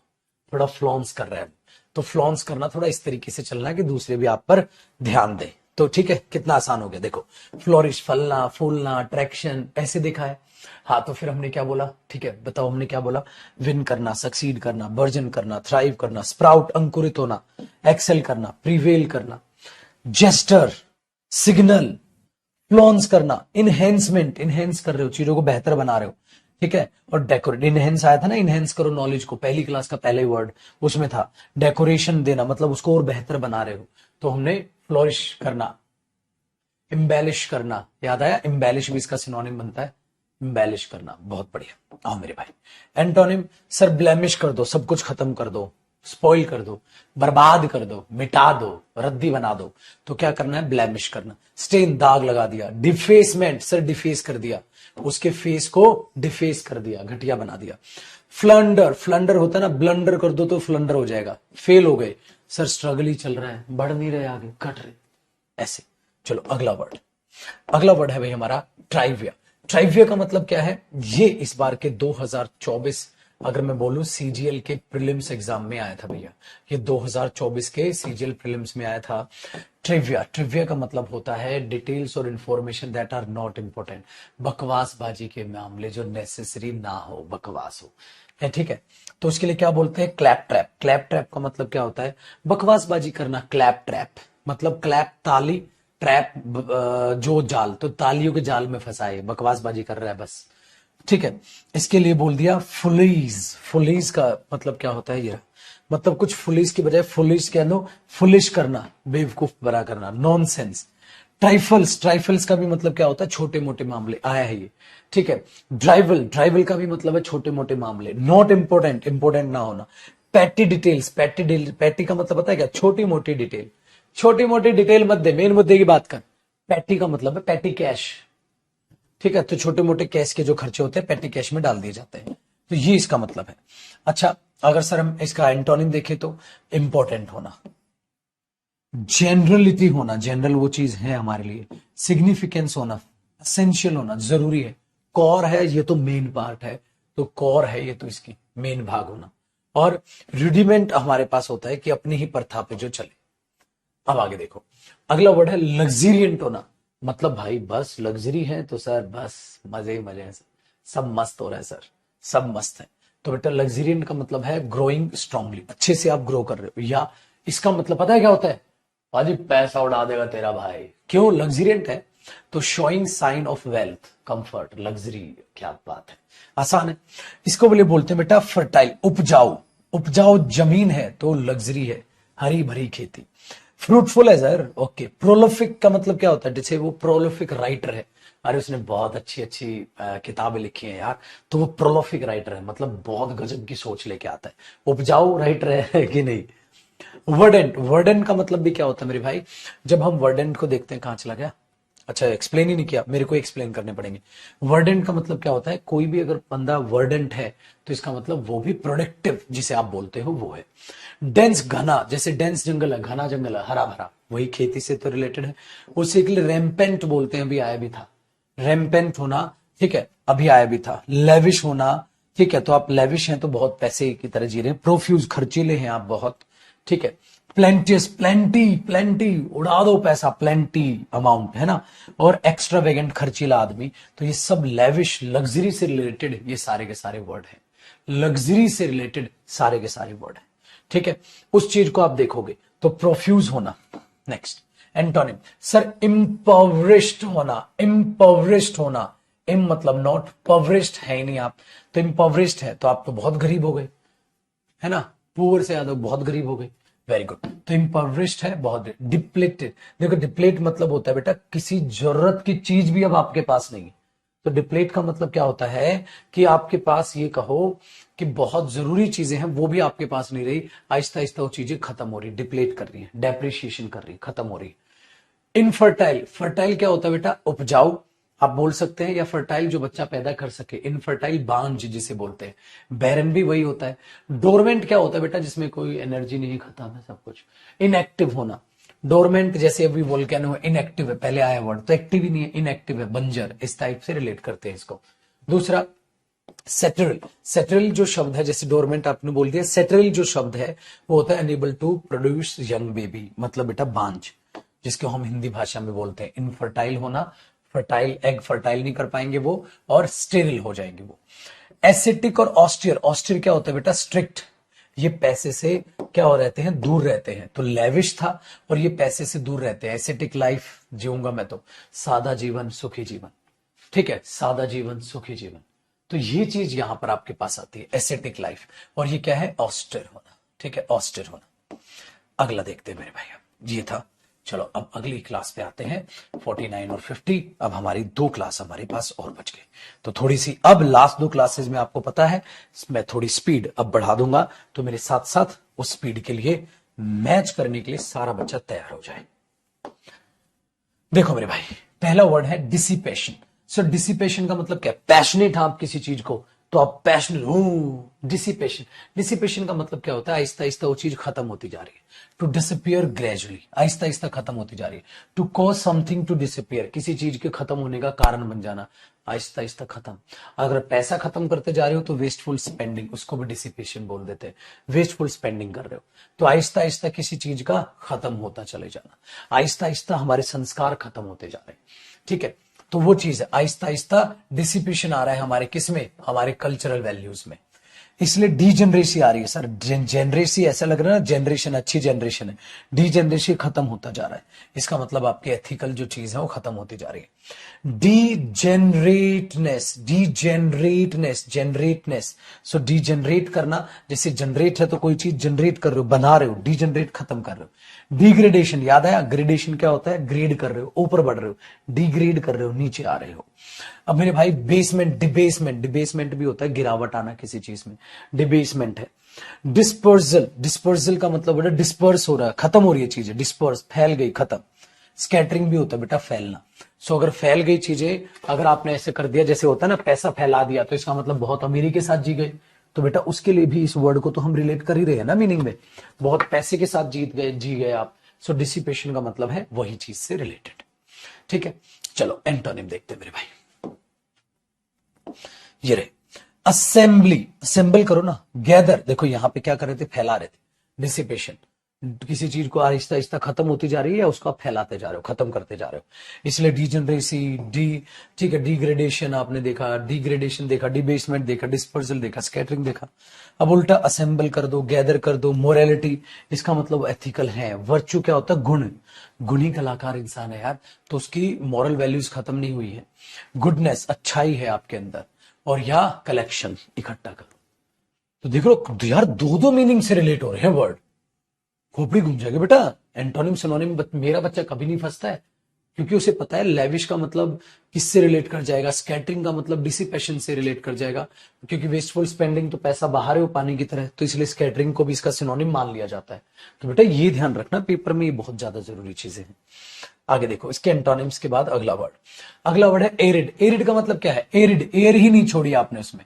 थोड़ा फ्लॉन्स कर रहा है वो, तो फ्लॉन्स करना थोड़ा इस तरीके से चलना है कि दूसरे भी आप पर ध्यान दें, तो ठीक है, कितना आसान हो गया देखो, फ्लोरिश, फलना फूलना, अट्रैक्शन, ऐसे देखा है। हाँ तो फिर हमने क्या बोला, ठीक है बताओ, हमने क्या बोला, विन करना, सक्सीड करना, बर्जन करना, थ्राइव करना, स्प्राउट, अंकुरित होना, एक्सेल करना, प्रीवेल करना, जेस्टर, सिग्नल, फ्लॉन्स करना, इनहेंसमेंट, इनहेंस कर रहे हो, चीजों को बेहतर बना रहे हो, ठीक है, और डेकोरेट, इनहेंस आया था ना, इनहेंस करो नॉलेज को, पहली क्लास का पहले वर्ड उसमें था, डेकोरेशन देना, मतलब उसको और बेहतर बना रहे हो, तो हमने फ्लोरिश करना, इम्बेलिश करना, याद आया, इम्बेलिश भी इसका सिनोनिम बनता है, इम्बेलिश करना, बहुत बढ़िया। आओ मेरे भाई, एंटोनिम, सर ब्लेमिश कर दो, सब कुछ खत्म कर दो, स्पॉइल कर दो, बर्बाद कर दो, मिटा दो, रद्दी बना दो, तो क्या करना है, ब्लेमिश करना। स्टेन, दाग लगा दिया। डिफेसमेंट, सर डिफेस कर दिया, उसके फेस को डिफेस कर दिया, घटिया बना दिया। फ्लंडर, फ्लंडर होता है ना, ब्लंडर कर दो तो फ्लंडर हो जाएगा, फेल हो गए, सर स्ट्रगल ही चल रहा है, बढ़ नहीं रहे आगे, घट रहे, ऐसे। चलो अगला वर्ड, अगला वर्ड है भाई हमारा ट्राइविया। ट्राइविया का मतलब क्या है, ये इस बार के 2024 अगर मैं बोलूं सीजीएल के प्रीलिम्स एग्जाम में आया था भैया, ये 2024 के सीजीएल प्रीलिम्स में आया था। ट्रिविया, ट्रिविया का मतलब होता है डिटेल्स और information that are not important, बकवासबाजी के मामले जो नेसेसरी ना हो, बकवास हो, है ठीक है। तो उसके लिए क्या बोलते हैं, क्लैप ट्रैप। क्लैप ट्रैप का मतलब क्या होता है, बकवासबाजी करना। क्लैप ट्रैप मतलब क्लैप ताली, ट्रैप जो जाल, तो तालियों के जाल में फंसा है, बकवासबाजी कर रहा है बस, ठीक है। इसके लिए बोल दिया फुलीज। फुलीज का मतलब क्या होता है, ये मतलब कुछ फुलीज की बजाय फुलिश कह लो, फुलिश करना, बेवकूफ बड़ा करना, नॉनसेंस। ट्राइफल्स, ट्राइफल्स का भी मतलब क्या होता है, छोटे मोटे मामले, आया है ये, ठीक है। ड्राइवल, ड्राइवल का भी मतलब है छोटे मोटे मामले, नॉट इंपोर्टेंट, इंपोर्टेंट ना होना। पैटी डिटेल्स, पैटी का मतलब पता है क्या, छोटी मोटी डिटेल। छोटी मोटी डिटेल मत दे, मेन मुद्दे की बात कर। पैटी का मतलब है पैटी कैश, ठीक है। तो छोटे मोटे कैश के जो खर्चे होते हैं पैटी कैश में डाल दिए जाते हैं, तो ये इसका मतलब है। अच्छा, अगर सर हम इसका एंटोनिम देखें तो इंपॉर्टेंट होना, जनरलिटी होना, जनरल वो चीज है हमारे लिए, सिग्निफिकेंस होना, असेंशियल होना, जरूरी है। कोर है, ये तो मेन पार्ट है, तो कोर है ये तो इसकी मेन भाग होना। और रुडिमेंट हमारे पास होता है कि अपनी ही प्रथा पे जो चले। अब आगे देखो, अगला वर्ड है लग्जीरियंट होना। मतलब भाई बस लग्जरी है तो सर बस मजे ही मजे हैं सर, सब मस्त हो रहा है सर, सब मस्त है। तो बेटा लग्जीरियंट का मतलब है ग्रोइंग स्ट्रांगली, अच्छे से आप ग्रो कर रहे हो। या इसका मतलब पता है क्या होता है, भाजी पैसा उड़ा देगा तेरा भाई, क्यों, लग्जीरियंट है। तो showing sign of wealth, comfort, luxury, क्या बात है, आसान है। इसको बोले बोलते हैं बेटा फर्टाइल, उपजाऊ। उपजाऊ जमीन है तो लग्जरी है, हरी भरी खेती। फ्रूटफुल है सर, ओके। प्रोलिफिक का मतलब क्या होता है, जैसे वो प्रोलिफिक राइटर है, अरे उसने बहुत अच्छी अच्छी किताबें लिखी हैं यार, तो वो प्रोलिफिक राइटर है, मतलब बहुत गजब की सोच लेके आता है। उपजाऊ राइटर है कि नहीं। वर्डेंट, वर्डेंट का मतलब भी क्या होता है मेरे भाई, जब हम वर्डेंट को देखते हैं, कहां चला गया, अच्छा एक्सप्लेन ही नहीं किया, मेरे को एक्सप्लेन करने पड़ेंगे। वर्डेंट का मतलब क्या होता है, कोई भी अगर बंदा वर्डेंट है तो इसका मतलब वो भी प्रोडक्टिव, जिसे आप बोलते हो वो है। डेंस, घना, जैसे डेंस जंगल है, घना जंगल है, हरा भरा, वही खेती से तो रिलेटेड है। उसी के लिए रैम्पेंट बोलते हैं, अभी आया भी था, रैम्पेंट होना, ठीक है, अभी आया भी था। लेविश होना, ठीक है, तो आप लेविश हैं तो बहुत पैसे की तरह जी रहे हैं, प्रोफ्यूज, खर्चीले हैं आप बहुत, ठीक है। प्लेंटियस, प्लेंटी, प्लेंटी, उड़ा दो पैसा, प्लेंटी अमाउंट है ना। और एक्स्ट्रा वेगेंट, खर्चीला आदमी, तो ये सब लेविश, लग्जरी से रिलेटेड ये सारे के सारे वर्ड हैं, लग्जरी से रिलेटेड सारे के सारे वर्ड हैं, ठीक है। उस चीज को आप देखोगे तो प्रोफ्यूज होना। नेक्स्ट एंटोनिम, सर इम्पवरिश्ड होना, इम्पवरिश्ड होना, इम मतलब नॉट, पवरिश्ड है ही नहीं आप, तो इम्पवरिश्ड है तो आप तो बहुत गरीब हो गए, है ना, पुअर से ज्यादा बहुत गरीब हो गए, वेरी गुड। तो इम्पवरिश्ड है बहुत। डिप्लेटेड, देखो डिप्लेट मतलब होता है बेटा किसी जरूरत की चीज भी अब आपके पास नहीं है, तो डिप्लेट का मतलब क्या होता है कि आपके पास, ये कहो कि बहुत जरूरी चीजें हैं वो भी आपके पास नहीं रही, आहिस्ता आहिस्ता वो चीजें खत्म हो रही, डिप्लेट कर रही है, डेप्रिशिएशन कर रही है, खत्म हो रही है। इनफर्टाइल, फर्टाइल क्या होता है बेटा, उपजाऊ आप बोल सकते हैं, या फर्टाइल जो बच्चा पैदा कर सके, इनफर्टाइल बांझ जिसे बोलते हैं। बैरन भी वही होता है। डोरमेंट क्या होता है बेटा, जिसमें कोई एनर्जी नहीं, खत्म है सब कुछ। इनएक्टिव होना, डोरमेंट जैसे अभी वोल्केनो है, इनएक्टिव है, पहले आया वर्ड, तो एक्टिव ही नहीं है, इनएक्टिव है, बंजर, इस टाइप से रिलेट करते हैं इसको। दूसरा सेटरल, सेटरल जो शब्द है, जैसे डोरमेंट आपने बोल दिया, सेटरल जो शब्द है वो होता है unable to produce young baby, मतलब बेटा बांझ, जिसको हम हिंदी भाषा में बोलते हैं। इनफर्टाइल होना, फर्टाइल एग फर्टाइल नहीं कर पाएंगे वो, और स्टेरिल हो जाएंगे वो। एसिटिक और ऑस्टियर, ऑस्टियर क्या होता है बेटा, स्ट्रिक्ट, ये पैसे से क्या हो रहते हैं, दूर रहते हैं, तो लेविश था और ये पैसे से दूर रहते हैं। एसिटिक लाइफ जीऊंगा मैं तो, सादा जीवन सुखी जीवन, ठीक है, सादा जीवन सुखी जीवन, तो ये चीज यहां पर आपके पास आती है, एसेटिक लाइफ। और ये क्या है, ऑस्टर होना, ठीक है, ऑस्टर होना। अगला देखते हैं मेरे भाई, अब ये था। चलो अब अगली क्लास पे आते हैं, 49 और 50। अब हमारी दो क्लास हमारे पास और बच गई, तो थोड़ी सी अब लास्ट दो क्लासेस में आपको पता है मैं थोड़ी स्पीड अब बढ़ा दूंगा, तो मेरे साथ साथ उस स्पीड के लिए मैच करने के लिए सारा बच्चा तैयार हो जाए। देखो मेरे भाई, पहला वर्ड है डिसिपेशन। सो डिसिपेशन का मतलब क्या है, पैशनेट आप किसी चीज को तो आप पैशनेट हूं। डिसिपेशन, डिसिपेशन का मतलब क्या होता है? आहिस्ता आहिस्ता वो चीज खत्म होती जा रही है। To disappear gradually, Aahista Aahista खत्म होती जा रही है। To cause something to disappear, किसी चीज के खत्म होने का कारण बन जाना, आहिस्ता आहिस्ता खत्म। अगर पैसा खत्म करते जा रहे हो तो वेस्टफुल स्पेंडिंग, उसको भी डिसिपेशन बोल देते हैं। वेस्टफुल स्पेंडिंग कर रहे हो तो आहिस्ता आहिस्ता किसी चीज का खत्म होता चले जाना, आहिस्ता आहिस्ता हमारे संस्कार खत्म होते जा रहे हैं। ठीक है, तो वो चीज है, आहिस्ता आहिस्ता डिसिपेशन आ रहा है हमारे किसमें? हमारे कल्चरल वैल्यूज में। इसलिए डीजेनरेसी आ रही है। सर जेनरेसी ऐसा लग रहा है ना, जनरेशन अच्छी जनरेशन है, डीजेनरेसी खत्म होता जा रहा है। इसका मतलब आपके एथिकल जो चीज है वो खत्म होती जा रही है। डीजेनरेटनेस, डीजेनरेटनेस, जनरेटनेस। सो डीजेनरेट करना, जैसे जनरेट है तो कोई चीज जनरेट कर रहे हो, बना रहे हो, डीजेनरेट खत्म कर रहे हो। डिग्रेडेशन, याद आया? ग्रेडेशन क्या होता है? ग्रेड कर रहे हो, ऊपर बढ़ रहे हो। डिग्रेड कर रहे हो, नीचे आ रहे हो। अब मेरे भाई बेसमेंट, डिबेसमेंट, डिबेसमेंट भी होता है गिरावट आना किसी चीज में, डिबेसमेंट है। डिस्पर्जल, डिस्पर्जल का मतलब बेटा डिस्पर्स हो रहा है, खत्म हो रही है चीजें, डिस्पर्स, फैल गई, खत्म। स्कैटरिंग भी होता है बेटा, फैलना। सो अगर फैल गई चीजें, अगर आपने ऐसे कर दिया, जैसे होता है ना पैसा फैला दिया, तो इसका मतलब बहुत अमीरी के साथ जी गए, तो बेटा उसके लिए भी इस वर्ड को तो हम रिलेट कर ही रहे हैं ना मीनिंग में, बहुत पैसे के साथ जीत गए, जी गए आप। सो डिसिपेशन का मतलब है वही चीज से रिलेटेड। ठीक है, चलो एंटोनिम देखते हैं मेरे भाई। ये रहे असेंबली, असेंबल करो ना, गैदर, देखो यहां पे क्या कर रहे थे? फैला रहे थे। डिसिपेशन, किसी चीज को आहिस्ता आहिस्ता खत्म होती जा रही है, उसको आप फैलाते जा रहे हो, खत्म करते जा रहे हो, इसलिए डीजनरेसी, डी, ठीक है, डिग्रेडेशन आपने देखा, डिग्रेडेशन देखा, डिबेसमेंट देखा, डिस्पर्सल देखा, स्कैटरिंग देखा। अब उल्टा असेंबल कर दो, गैदर कर दो, मोरालिटी, इसका मतलब एथिकल है। वर्च्यू क्या होता है? गुण, गुणी कलाकार इंसान है यार, तो उसकी मॉरल वैल्यूज खत्म नहीं हुई है। गुडनेस, अच्छाई है आपके अंदर, और या कलेक्शन, इकट्ठा करो। तो देख लो यार, दो दो मीनिंग से रिलेट हो रहे हैं वर्ड, खोपड़ी घूम जाएगी बेटा। एंटोनिम सिनोनिम मेरा बच्चा कभी नहीं फंसता है, क्योंकि उसे पता है लेविश का मतलब किससे रिलेट कर जाएगा, स्कैटरिंग का मतलब डिसिपेशन से रिलेट कर जाएगा, क्योंकि वेस्टफुल स्पेंडिंग तो पैसा बाहर है वो पानी की तरह, तो इसलिए स्कैटरिंग को भी इसका सिनोनिम मान लिया जाता है। तो बेटा ये ध्यान रखना, पेपर में ये बहुत ज्यादा जरूरी चीजें हैं। आगे देखो, इसके एंटोनिम्स के बाद अगला वर्ड, अगला वर्ड है एरिड। एरिड का मतलब क्या है? एरिड, एयर ही नहीं छोड़ी आपने उसमें,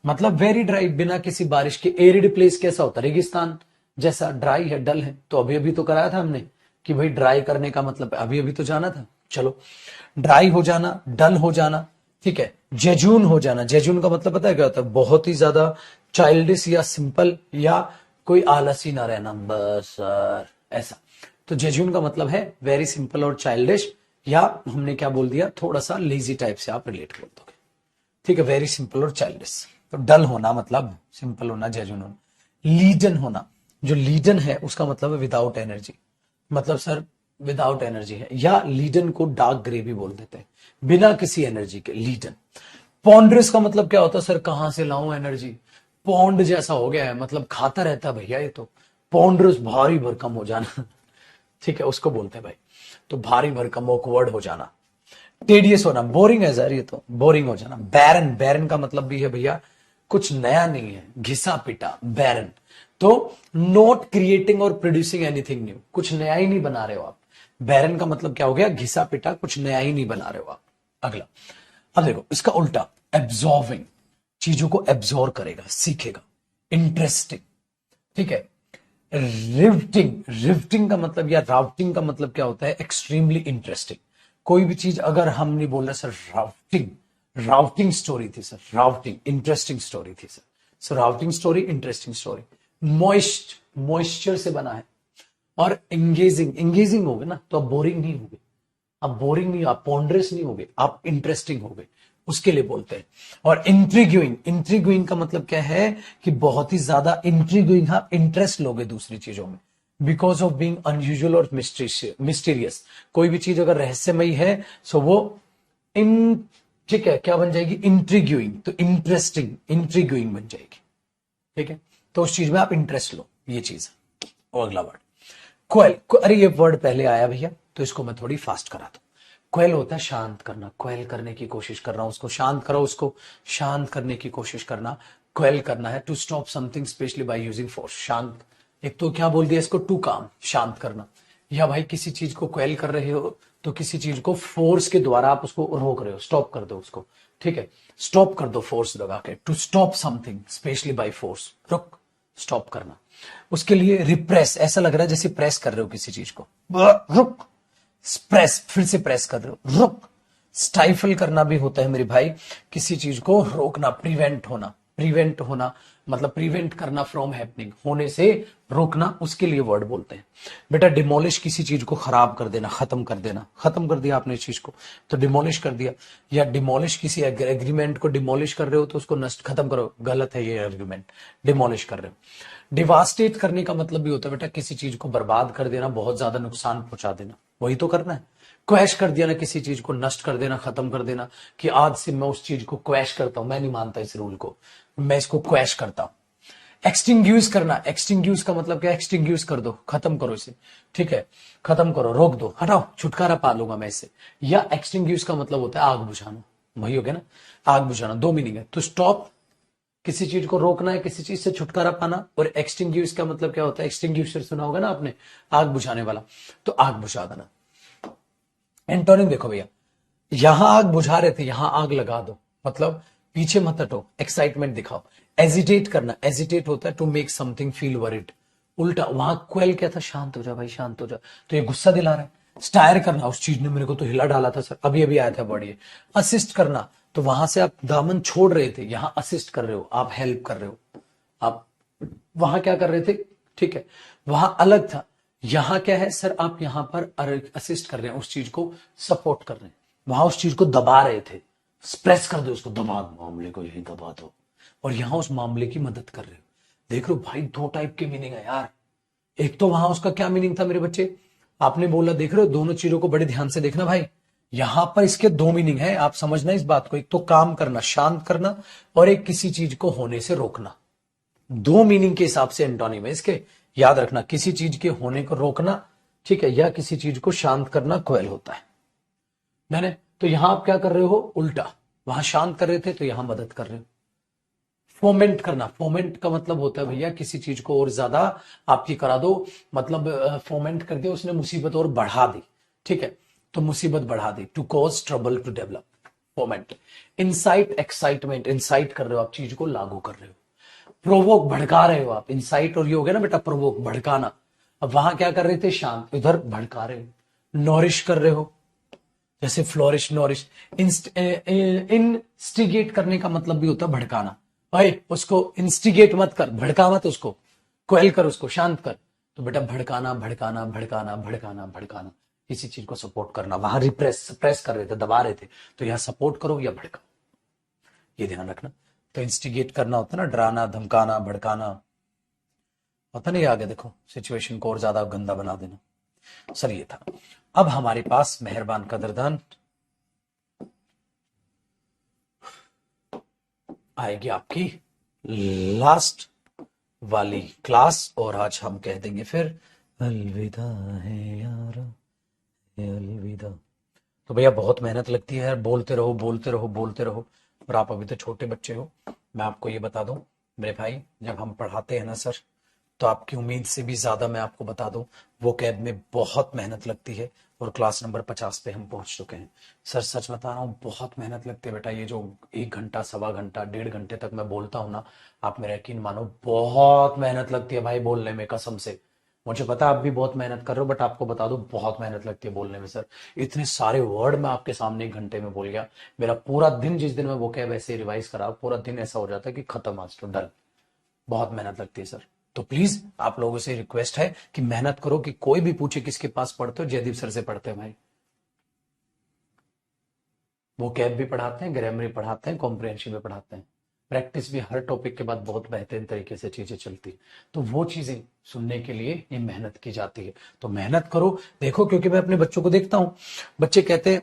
मतलब वेरी ड्राई, बिना किसी बारिश के। एरिड प्लेस कैसा होता है? रेगिस्तान जैसा, ड्राई है, डल है। तो अभी अभी तो कराया था हमने कि भाई ड्राई करने का मतलब अभी अभी तो जाना था। चलो, ड्राई हो जाना, डल हो जाना, ठीक है। जेजून हो जाना, जेजून का मतलब पता है क्या होता है? बहुत ही ज्यादा चाइल्डिश या सिंपल, या कोई आलसी ना रहना, बस सर ऐसा। तो जेजून का मतलब है वेरी सिंपल और चाइल्डिश, या हमने क्या बोल दिया, थोड़ा सा लेजी टाइप से आप रिलेट कर दोगे। ठीक है, वेरी सिंपल और चाइल्डिश। तो डल होना मतलब सिंपल होना, जेजुन होना। लीडन होना, जो लीडन है उसका मतलब है विदाउट एनर्जी, मतलब सर विदाउट एनर्जी है, या लीडन को डार्क ग्रे भी बोल देते हैं, बिना किसी एनर्जी के, लीडन। पॉन्ड्रस का मतलब क्या होता है? सर कहां से लाऊं एनर्जी, पौंड जैसा हो गया है, मतलब खाता रहता है भैया ये तो। पॉन्ड्रस, भारी भरकम हो जाना ठीक है, उसको बोलते हैं भाई। तो भारी भरकम, ऑकवर्ड हो जाना। टेडियस होना, बोरिंग है सर ये तो, बोरिंग हो जाना। बैरन, बैरन का मतलब भी है भैया कुछ नया नहीं है, घिसा पिटा, बैरन। तो नॉट क्रिएटिंग और प्रोड्यूसिंग एनीथिंग न्यू, कुछ नया ही नहीं बना रहे हो आप। बैरन का मतलब क्या हो गया? घिसा पिटा, कुछ नया ही नहीं बना रहे हो आप। अगला, अब देखो इसका उल्टा, एब्जॉर्विंग, चीजों को एब्जॉर्व करेगा, सीखेगा। इंटरेस्टिंग, ठीक है। रिफ्टिंग, रिफ्टिंग का मतलब या राफ्टिंग का मतलब क्या होता है? Extremely interesting. कोई भी चीज अगर हम नहीं बोल रहे सर राफ्टिंग, राफ्टिंग स्टोरी थी सर, राफ्टिंग इंटरेस्टिंग स्टोरी थी sir. So rafting story, interesting story. Moist, moisture से बना है। और एंगेजिंग, एंगेजिंग हो गए ना तो आप बोरिंग नहीं होगे, आप बोरिंग नहीं, आप पॉन्डरस नहीं होगे, आप इंटरेस्टिंग हो गए, उसके लिए बोलते हैं। और इंट्रीग्यूइंग, इंट्रीग्यूइंग का मतलब क्या है? कि बहुत ही ज्यादा इंट्रीग्यूइंग, आप इंटरेस्ट लोगे दूसरी चीजों में, बिकॉज ऑफ बीइंग अनयूजुअल और मिस्टीरियस। कोई भी चीज अगर रहस्यमयी है सो वो इन, ठीक है, क्या बन जाएगी? इंट्रीग्यूइंग, तो इंटरेस्टिंग, इंट्रीग्यूइंग बन जाएगी। ठीक है, तो उस चीज में आप इंटरेस्ट लो, ये चीज। और अगला वर्ड क्वेल, अरे ये वर्ड पहले आया भैया, तो इसको मैं थोड़ी फास्ट करा दूं। क्वेल होता है शांत करना, क्वेल करने की कोशिश कर रहा हूं, उसको शांत करो, उसको शांत करने की कोशिश करना, क्वेल करना है। To stop something specially by using force, शांत। एक तो क्या बोल दिया इसको? टू काम, शांत करना। या भाई किसी चीज को क्वेल कर रहे हो तो किसी चीज को फोर्स के द्वारा आप उसको रोक रहे हो, स्टॉप कर दो उसको, ठीक है, स्टॉप कर दो फोर्स लगा के, to stop something specially by force, रुक, स्टॉप करना। उसके लिए रिप्रेस, ऐसा लग रहा है जैसे प्रेस कर रहे हो किसी चीज को, रुक, प्रेस, फिर से प्रेस कर रहे हो, रुक। स्टाइफल करना भी होता है मेरे भाई, किसी चीज को रोकना, प्रिवेंट होना, प्रिवेंट होना मतलब प्रिवेंट करना फ्रॉम हैपनिंग, होने से रोकना, उसके लिए वर्ड बोलते हैं। बेटा डिमोलिश, किसी चीज को खराब कर देना, खत्म कर देना, खत्म कर दिया आपने इस चीज को तो डिमोलिश कर दिया। या डिमोलिश, किसी एग्रीमेंट को डिमोलिश कर रहे हो तो उसको नष्ट, खत्म करो, गलत है ये एग्रीमेंट, डिमोलिश कर रहे हो। डिवास्टेट करने का मतलब भी होता है बेटा किसी चीज को बर्बाद कर देना, बहुत ज्यादा नुकसान पहुंचा देना, वही तो करना है। क्वैश कर दिया ना, किसी चीज को नष्ट कर देना, खत्म कर देना, कि आज से मैं उस चीज को क्वैश करता हूं, मैं नहीं मानता इस रूल को, मैं इसको क्वैश करता हूं। एक्सटिंग्यूश करना, एक्सटिंग्यूश का मतलब क्या, एक्सटिंग्यूश कर दो, खत्म करो इसे, ठीक है, खत्म करो, रोक दो, हटाओ, छुटकारा पा लूंगा मैं इससे। या एक्सटिंग्यूश का मतलब होता है आग बुझाना, वही हो गया ना, आग बुझाना, दो मीनिंग है। तो स्टॉप, किसी चीज को रोकना है, किसी चीज से छुटकारा पाना, और एक्सटिंग्यूश का मतलब क्या होता है, एक्सटिंग्यूशर सुना होगा ना आपने, आग बुझाने वाला, तो आग बुझा देना। एंटोनिम देखो भैया, यहां आग बुझा रहे थे, यहां आग लगा दो, मतलब पीछे मत हटो, एक्साइटमेंट दिखाओ। एजिटेट करना, एजिटेट होता है to make something feel worried, उल्टा, वहां क्वेल क्या था, शांत हो जा भाई, शांत हो जा, तो ये गुस्सा दिला रहा है। स्टायर करना, उस चीज ने मेरे को तो हिला डाला था सर, अभी अभी आया था बॉडी। असिस्ट करना, तो वहां से आप दामन छोड़ रहे थे, यहां असिस्ट कर रहे हो, आप हेल्प कर रहे हो, आप वहां क्या कर रहे थे, ठीक है, वहां अलग था, यहां क्या है सर, आप यहां पर असिस्ट कर रहे हैं, उस चीज को सपोर्ट कर रहे हैं, वहां उस चीज को दबा रहे थे, प्रेस कर दो उसको, दबा दो, मामले को यही दबा दो, और यहां उस मामले की मदद कर रहे हो। देख लो भाई, दो टाइप के मीनिंग है यार। एक तो वहां उसका क्या मीनिंग था मेरे बच्चे, आपने बोला, देख रहे हो, दोनों चीजों को बड़े ध्यान से देखना भाई, यहां पर इसके दो मीनिंग है, आप समझना इस बात को, एक तो काम करना, शांत करना, और एक किसी चीज को होने से रोकना, दो मीनिंग के हिसाब से एंटोनिम है इसके, याद रखना, किसी चीज के होने को रोकना, ठीक है, या किसी चीज को शांत करना क्वेल होता है। मैंने तो यहां आप क्या कर रहे हो, उल्टा, वहां शांत कर रहे थे तो यहां मदद कर रहे हो। फोमेंट करना, फोमेंट का मतलब होता है भैया किसी चीज को और ज्यादा आपकी करा दो, मतलब फोमेंट कर दिया उसने, मुसीबत और बढ़ा दी, ठीक है, तो मुसीबत बढ़ा दी, to cause trouble to develop, foment. Incite, excitement, incite कर रहे हो आप, चीज को लागू कर रहे हो। प्रोवोक, भड़का रहे हो आप, इंसाइट और ये हो गया ना बेटा, प्रोवोक, भड़काना, अब वहां क्या कर रहे थे, शांत, इधर भड़का रहे हो। नॉरिश कर रहे हो, जैसे फ्लोरिश, नॉरिश। इंस्टिगेट करने का मतलब भी होता है भड़काना, भाई उसको इंस्टिगेट मत कर, भड़का मत उसको, क्वेल कर उसको, शांत कर, तो बेटा भड़काना, भड़काना, भड़काना, भड़काना, भड़काना, किसी चीज को सपोर्ट करना, वहां रिप्रेस, सप्रेस कर रहे थे, दबा रहे थे, तो यहां सपोर्ट करो या भड़काओ, ये ध्यान रखना। तो इंस्टिगेट करना होता है ना, डराना, धमकाना, भड़काना, होता नहीं, आगे देखो सिचुएशन को और ज्यादा गंदा बना देना। सर ये था। अब हमारे पास मेहरबान कदरदान आएगी आपकी लास्ट वाली क्लास, और आज हम कह देंगे फिर अलविदा है यारा, अलविदा। तो भैया बहुत मेहनत लगती है यार, बोलते रहो, बोलते रहो, बोलते रहो, और आप अभी तो छोटे बच्चे हो। मैं आपको ये बता दूं मेरे भाई, जब हम पढ़ाते हैं ना सर, तो आपकी उम्मीद से भी ज्यादा मैं आपको बता दूं, वो कैब में बहुत मेहनत लगती है, और क्लास नंबर 50 पे हम पहुंच चुके हैं। सर सच बता रहा हूँ, बहुत मेहनत लगती है बेटा, ये जो 1 घंटा, सवा घंटा, 1.5 घंटे तक मैं बोलता हूँ ना, आप मेरा यकीन मानो, बहुत मेहनत लगती है भाई बोलने में, कसम से। मुझे पता है आप भी बहुत मेहनत कर रहे हो, बट आपको बता दो बहुत मेहनत लगती है बोलने में सर। इतने सारे वर्ड मैं आपके सामने 1 घंटे में बोल गया, मेरा पूरा दिन, जिस दिन मैं वो कैब ऐसे रिवाइज करा, पूरा दिन ऐसा हो जाता है कि खत्म, आज तो डन। बहुत मेहनत लगती है सर। तो प्लीज आप लोगों से रिक्वेस्ट है कि मेहनत करो, कि कोई भी पूछे किसके पास पढ़ते हो, जयदीप सर से पढ़ते हैं भाई। वो कैब भी पढ़ाते हैं, ग्रामर भी पढ़ाते हैं, कॉम्प्रिहेंशन भी पढ़ाते हैं, प्रैक्टिस भी, हर टॉपिक के बाद बहुत बेहतरीन तरीके से चीजें चलती। तो वो चीजें सुनने के लिए ये मेहनत की जाती है, तो मेहनत करो। देखो, क्योंकि मैं अपने बच्चों को देखता हूं, बच्चे कहते हैं,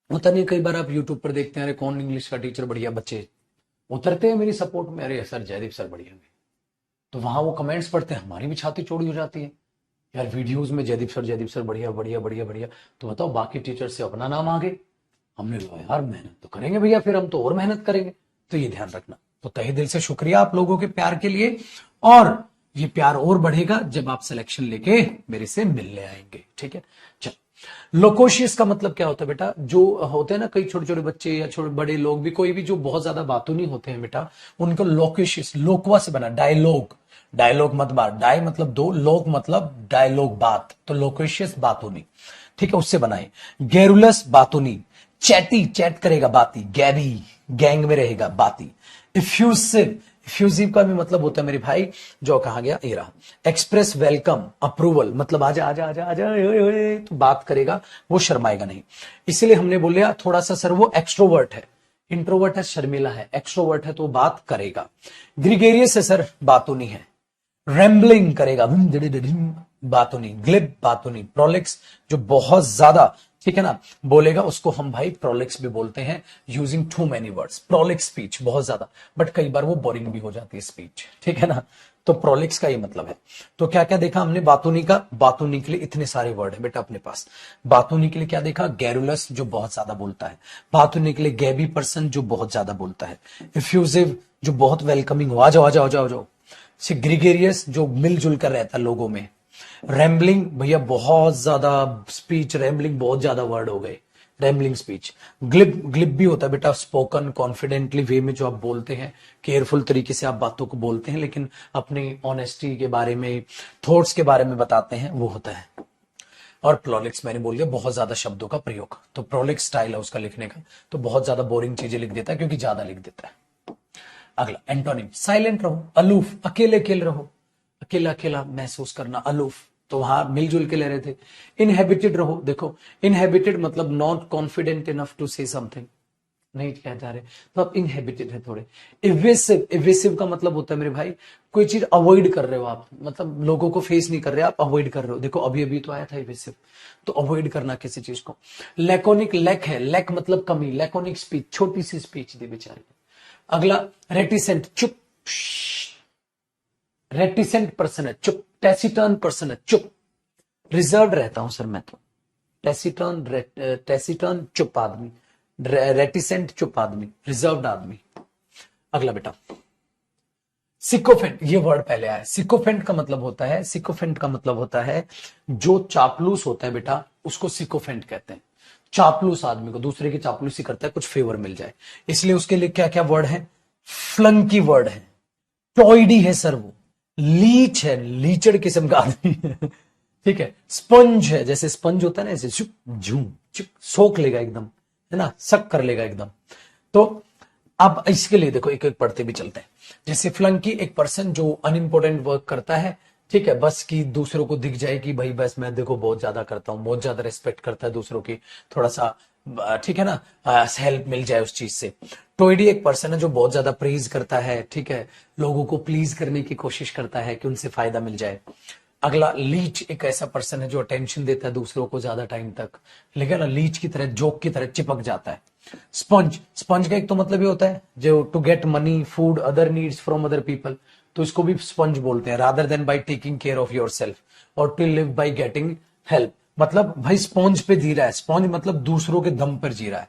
होता नहीं, कई बार आप यूट्यूब पर देखते हैं, अरे कौन इंग्लिश का टीचर बढ़िया, बच्चे उतरते हैं मेरी सपोर्ट में, अरे सर जयदीप सर बढ़िया। तो वहां वो कमेंट्स पढ़ते हैं, हमारी भी छाती चौड़ी हो जाती है यार, वीडियोस में जयदीप सर बढ़िया बढ़िया बढ़िया बढ़िया। तो बताओ, बाकी टीचर से अपना नाम आगे, हमने कहा यार मेहनत तो करेंगे भैया, फिर हम तो और मेहनत करेंगे। तो ये ध्यान रखना। तो तहे दिल से शुक्रिया आप लोगों के प्यार के लिए, और ये प्यार और बढ़ेगा जब आप सिलेक्शन लेके मेरे से मिलने आएंगे, ठीक है। चल, लोकोशियस का मतलब क्या होता है बेटा, जो होते हैं ना कई छोटे छोटे बच्चे या छोटे बड़े लोग भी, कोई भी जो बहुत ज्यादा बातूनी होते हैं बेटा, उनको लोकोशियस, लोकवा से बना, डायलॉग, डायलॉग मत बात, डाय मतलब दो, लोग मतलब डायलॉग बात, तो लोकोशियस बातूनी, ठीक है, उससे बनाए। गैरुलस बातूनी, चैटी चैट करेगा बाती, गैबी गैंग में रहेगा बाती। इफ्यूसिव, इफ्यूजिव का भी मतलब होता है मेरे भाई, जो कहा गया ये रहा। एक्सप्रेस वेलकम अप्रूवल, मतलब आजा आजा आजा आजा ओए ओए, तो बात करेगा, वो शर्माएगा नहीं। इसलिए हमने बोलिया थोड़ा सा सर वो एक्सट्रोवर्ट है, इंट्रोवर्ट है शर्मिला है, एक्सट्रोवर्ट है तो बात करेगा। ग्रिगेरियस है सर, बातूनी है। रैम्बलिंग करेगा, बातूनी, ग्लिब बातूनी। प्रोलिक्स जो बहुत ज्यादा, ठीक है ना, बोलेगा, उसको हम भाई प्रोलिक्स भी बोलते हैं, using too many words. Prolix speech बहुत ज्यादा, बट कई बार वो बोरिंग भी हो जाती है स्पीच, ठीक है ना, तो प्रोलिक्स का ये मतलब है। तो क्या क्या देखा हमने बातूनी का, बातूनी के लिए इतने सारे वर्ड है बेटा अपने पास। बातूनी के लिए क्या देखा, गैरुलस जो बहुत ज्यादा बोलता है। बातूनी के लिए गैबी पर्सन जो बहुत ज्यादा बोलता है। इफ्यूजिव जो बहुत वेलकमिंग हो, आ जाओ आ जाओ आ जाओ आ जाओ। ग्रिगेरियस जो मिलजुल कर रहता है लोगों में। रैम्बलिंग भैया बहुत ज्यादा स्पीच, रैम्बलिंग बहुत ज्यादा वर्ड हो गए, रैम्बलिंग स्पीच। ग्लिब, ग्लिब भी होता है बेटा स्पोकन कॉन्फिडेंटली वे में जो आप बोलते हैं, केयरफुल तरीके से आप बातों को बोलते हैं, लेकिन अपनी ऑनेस्टी के बारे में, थॉट्स के बारे में बताते हैं, वो होता है। और प्रोलिक्स मैंने बोल दिया बहुत ज्यादा शब्दों का प्रयोग, तो प्रोलिक्स स्टाइल है उसका लिखने का, तो बहुत ज्यादा बोरिंग चीजें लिख देता है क्योंकि ज्यादा लिख देता है। अगला एंटोनिम, साइलेंट रहो, अलूफ, अकेले अकेले रहो, अकेला अकेला महसूस करना, अलूफ, तो वहां मिलजुल के ले रहे थे। इनहेबिटेड रहो, देखो इनहेबिटेड मतलब not confident enough to say something, नहीं कह जा रहे, तो आप इनहेबिटेड है थोड़े। इवेसिव, इवेसिव का मतलब होता है मेरे भाई, कोई चीज अवॉइड कर रहे हो आप, मतलब लोगों को फेस नहीं कर रहे, आप अवॉइड कर रहे हो। देखो अभी अभी तो आया था इवेसिव, तो अवॉइड करना किसी चीज को। लैकोनिक, लैक है, लैक मतलब कमी, लैकोनिक स्पीच, छोटी सी स्पीच दी बेचारे। अगला रेटिसेंट, चुप, रेटिसेंट पर्सन है, चुप। टैसिटर्न पर्सन है, चुप। रिजर्व रहता हूं सर मैं तो। टैसिटर्न, टैसिटर्न चुप आदमी, रेटिसेंट चुप आदमी, रिजर्व्ड आदमी। अगला बेटा सिकोफेंट, ये वर्ड पहले आया। सिकोफेंट का मतलब होता है, सिकोफेंट का मतलब होता है जो चापलूस होता है बेटा, उसको सिकोफेंट कहते हैं। चापलूस आदमी को, दूसरे की चापलूसी करता है, कुछ फेवर मिल जाए, इसलिए उसके लिए क्या क्या वर्ड है, फ्लंकी वर्ड है, टॉयडी है सर वो, लीच है, लीचड़ किस्म का आदमी है, ठीक है। स्पंज है, जैसे स्पंज होता है ना, ऐसे चुप झूम चुप, सोख लेगा एकदम, है ना, सक कर लेगा एकदम। तो अब इसके लिए देखो एक एक पढ़ते भी चलते हैं। जैसे फ्लंकी, एक पर्सन जो अनइम्पोर्टेंट वर्क करता है, ठीक है, बस कि दूसरों को दिख जाए कि भाई बस मैं देखो बहुत ज्यादा करता हूं, बहुत ज्यादा रिस्पेक्ट करता है दूसरों की, थोड़ा सा ठीक है ना, हेल्प मिल जाए उस चीज से। टोइडी एक पर्सन है जो बहुत ज्यादा प्रेज करता है, ठीक है, लोगों को प्लीज करने की कोशिश करता है कि उनसे फायदा मिल जाए। अगला लीच, एक ऐसा पर्सन है जो अटेंशन देता है दूसरों को ज्यादा टाइम तक, लेकिन ना लीच की तरह, जोक की तरह चिपक जाता है। स्पंज, स्पंज का एक तो मतलब ये होता है जो to get money, food, other needs from other people, तो इसको भी स्पंज बोलते हैं, rather than by taking care of your self, और to live by getting help, मतलब भाई स्पॉन्ज पे जी रहा है, स्पॉन्ज मतलब दूसरों के दम पर जी रहा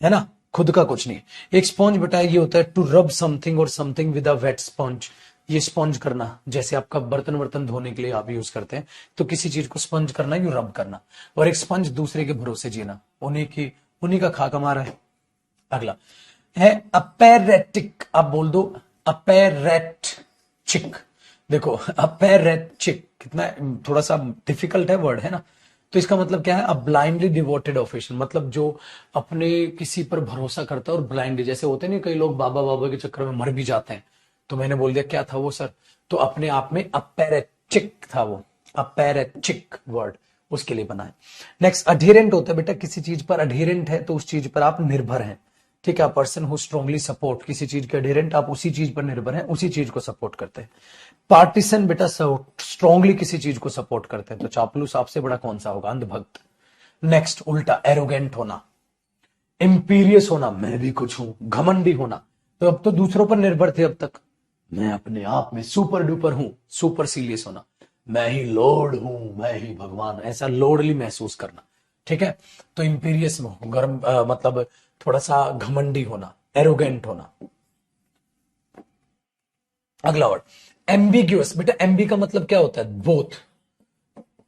है ना, खुद का कुछ नहीं। एक स्पॉन्ज बेटा ये होता है टू रब समथिंग और something with a wet sponge, ये स्पंज करना, जैसे आपका बर्तन वर्तन धोने के लिए आप यूज करते हैं, तो किसी चीज को स्पंज करना, यू रब करना। और एक स्पंज दूसरे के भरोसे जीना, उन्हीं का खा कमा रहा है। अगला है अपैरेटिक, आप बोल दो अपैरेटिक, देखो अपैरेटिक कितना थोड़ा सा डिफिकल्ट है वर्ड, है ना, तो इसका मतलब क्या है, अ ब्लाइंडली डिवोटेड ऑफिशियल, मतलब जो अपने किसी पर भरोसा करता है और ब्लाइंडली, जैसे होते नहीं कई लोग बाबा बाबा के चक्कर में मर भी जाते हैं, तो मैंने बोल दिया क्या था वो सर, तो अपने आप में अपैरेटिक था वो, अपैरेटिक वर्ड उसके लिए बना है। नेक्स्ट अढेरेंट होता है बेटा, किसी चीज पर अढेरेंट है तो उस चीज पर आप निर्भर हैं, ठीक है, पर्सन हु स्ट्रांगली सपोर्ट, किसी चीज के अढेरेंट, आप उसी चीज पर निर्भर हैं, उसी चीज को सपोर्ट करते हैं। पार्टिसन बेटा स्ट्रांगली किसी चीज को सपोर्ट करते हैं, तो चापलूस आपसे बड़ा कौन सा होगा, अंधभक्त। नेक्स्ट उल्टा एरोगेंट होना, इंपीरियस होना, मैं भी कुछ हूं, घमंडी होना, तो अब तो दूसरों पर निर्भर थे अब तक, मैं अपने आप में सुपर डुपर हूं, सुपर सीरियस होना, मैं ही लॉर्ड हूं, मैं ही भगवान, ऐसा लॉर्डली महसूस करना, ठीक है, तो इंपीरियस में गर्म मतलब थोड़ा सा घमंडी होना, एरोगेंट होना। अगला वर्ड एम्बिग्यूअस, बेटा एम्बी का मतलब क्या होता है, बोथ,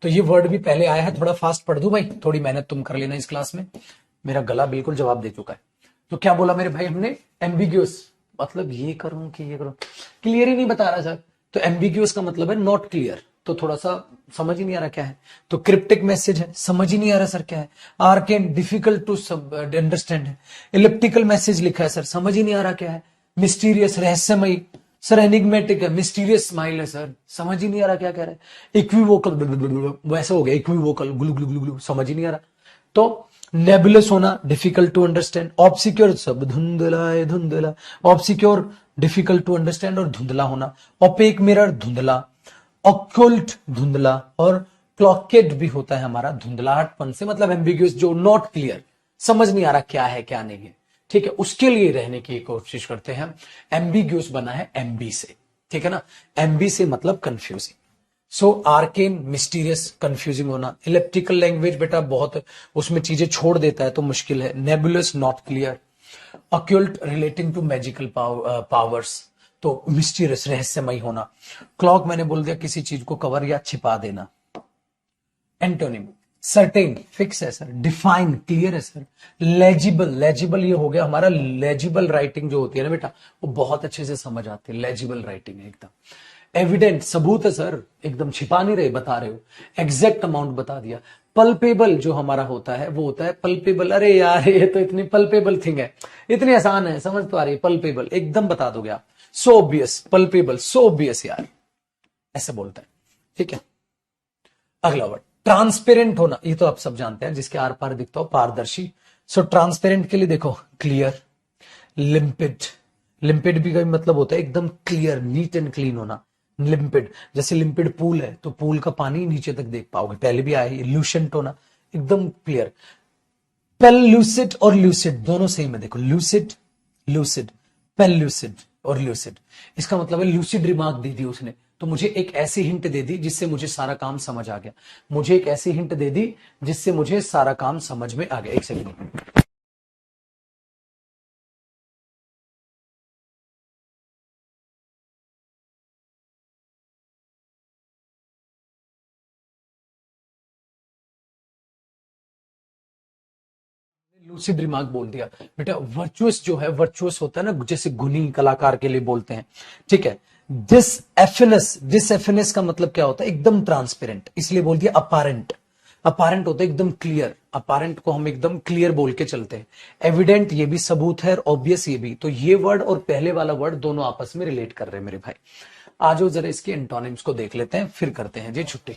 तो ये वर्ड भी पहले आया है, थोड़ा फास्ट पढ़ दूं भाई, थोड़ी मेहनत तुम कर लेना इस क्लास में, मेरा गला बिल्कुल जवाब दे चुका है। तो क्या बोला मेरे भाई हमने, एम्बिग्यूअस, मतलब ये करूं कि ये करूं, क्लियर ही नहीं बता रहा सर। तो एम्बिग्यूअस का मतलब है नॉट क्लियर, तो थोड़ा सा समझ ही नहीं आ रहा क्या है। तो क्रिप्टिक मैसेज है, समझ ही नहीं आ रहा सर क्या है। आर्केन, डिफिकल्ट टू अंडरस्टैंड है। इलिप्टिकल मैसेज लिखा है सर, समझ ही नहीं आ रहा क्या है। मिस्टीरियस, रहस्यमयी सर। एनिग्मेटिक है, मिस्टीरियस स्माइल है सर, समझ ही नहीं आ रहा क्या कह रहा है। इक्विवोकल, वैसा हो गया इक्विवोकल, गुलू गुलू गुलू, समझ ही नहीं आ रहा। तो नेबुलस होना, डिफिकल्ट टू अंडरस्टैंड। ऑब्सिक्योर, सब धुंधला है धुंधला, ऑब्सिक्योर डिफिकल्ट टू अंडरस्टैंड और धुंधला होना। ओपेक मिरर, धुंधला। ऑक्युल्ट, धुंधला। और क्लॉकेट भी होता है हमारा धुंधलाहटपन से, मतलब एम्बिग्यूअस, जो नॉट क्लियर, समझ नहीं आ रहा क्या है क्या नहीं है। ठीक है, उसके लिए रहने की कोशिश करते हैं हम। एम्बिग्यूअस बना है एमबी से, ठीक है ना। एमबी से मतलब कंफ्यूजिंग। सो आर्केन, मिस्टीरियस, कंफ्यूजिंग होना। इलेप्टिकल लैंग्वेज बेटा बहुत उसमें चीजें छोड़ देता है तो मुश्किल है। Nebulous, not clear. Occult, relating to magical powers, तो मिस्टीरियस, रहस्यमय होना। क्लॉक मैंने बोल दिया किसी चीज को कवर या छिपा देना। एंटोनिम, सर्टेन, फिक्स है सर। डिफाइन, क्लियर है सर। लेजिबल, लेजिबल ये हो गया हमारा, लेजिबल राइटिंग जो होती है ना बेटा, वो बहुत अच्छे से समझ आती है, लेजिबल राइटिंग है एकदम। एविडेंट, सबूत है सर, एकदम छिपा नहीं रहे, बता रहे हो। एग्जैक्ट अमाउंट बता दिया। पल्पेबल जो हमारा होता है वो होता है पल्पेबल, अरे यार ये तो इतनी पल्पेबल थिंग है, इतनी आसान है, समझ तो आ रही है। पल्पेबल एकदम बता दोगे आप। So obvious, palpebral, so obvious यार, ऐसे बोलते हैं, ठीक है। अगला वर्ड, ट्रांसपेरेंट होना, ये तो आप सब जानते हैं, जिसके आर पार दिखता हो, पारदर्शी। सो ट्रांसपेरेंट के लिए देखो, क्लियर, लिम्पिड। लिम्पिड भी का मतलब होता है एकदम क्लियर, नीट एंड क्लीन होना। लिम्पिड, जैसे लिम्पिड पूल है तो पूल का पानी नीचे तक देख पाओगे, पहले भी आया है। ल्यूसेंट होना, एकदम क्लियर। पेलल्यूसिड और ल्यूसिड दोनों सेम है, देखो, ल्यूसिड, ल्यूसिड, पेलल्यूसिड और ल्यूसिड। इसका मतलब है लूसिड रिमार्क दे दी उसने, तो मुझे एक ऐसी हिंट दे दी जिससे मुझे सारा काम समझ आ गया। मुझे एक ऐसी हिंट दे दी जिससे मुझे सारा काम समझ में आ गया। एक सेकंड, लूसिड रिमार्क बोल दिया बेटा। वर्चुअस जो है, वर्चुअस होता है ना, जैसे गुनी कलाकार के लिए बोलते हैं, ठीक है। डिसएफिनस, डिसएफिनस का मतलब क्या होता है, एकदम ट्रांसपेरेंट, इसलिए बोल दिया अपारेंट। अपारेंट होता है एकदम क्लियर, अपारेंट को हम एकदम क्लियर बोल के चलते हैं। एविडेंट, ये भी सबूत है, और ऑब्वियस ये भी। तो ये वर्ड और पहले वाला वर्ड दोनों आपस में रिलेट कर रहे हैं मेरे भाई। आज जरा इसके एंटोनिम्स को देख लेते हैं, फिर करते हैं जी छुट्टी।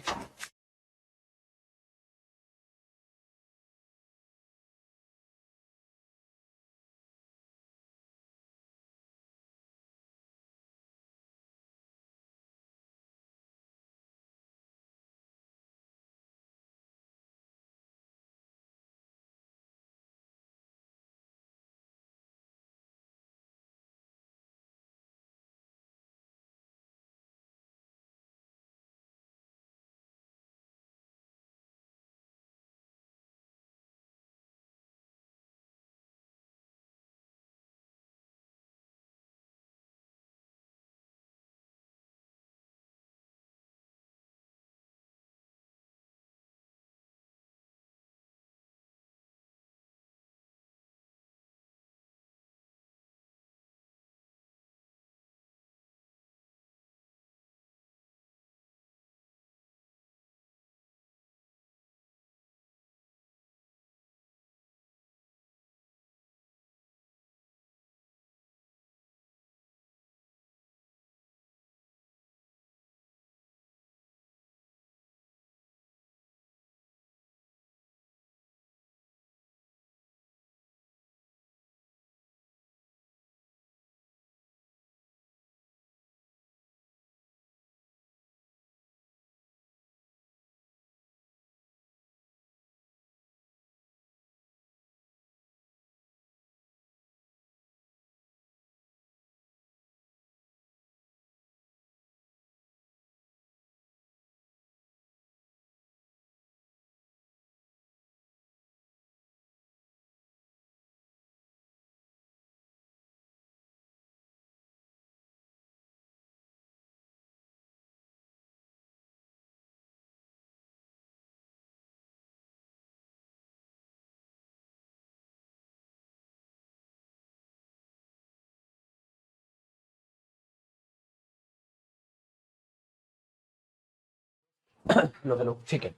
लो लो, ठीक है।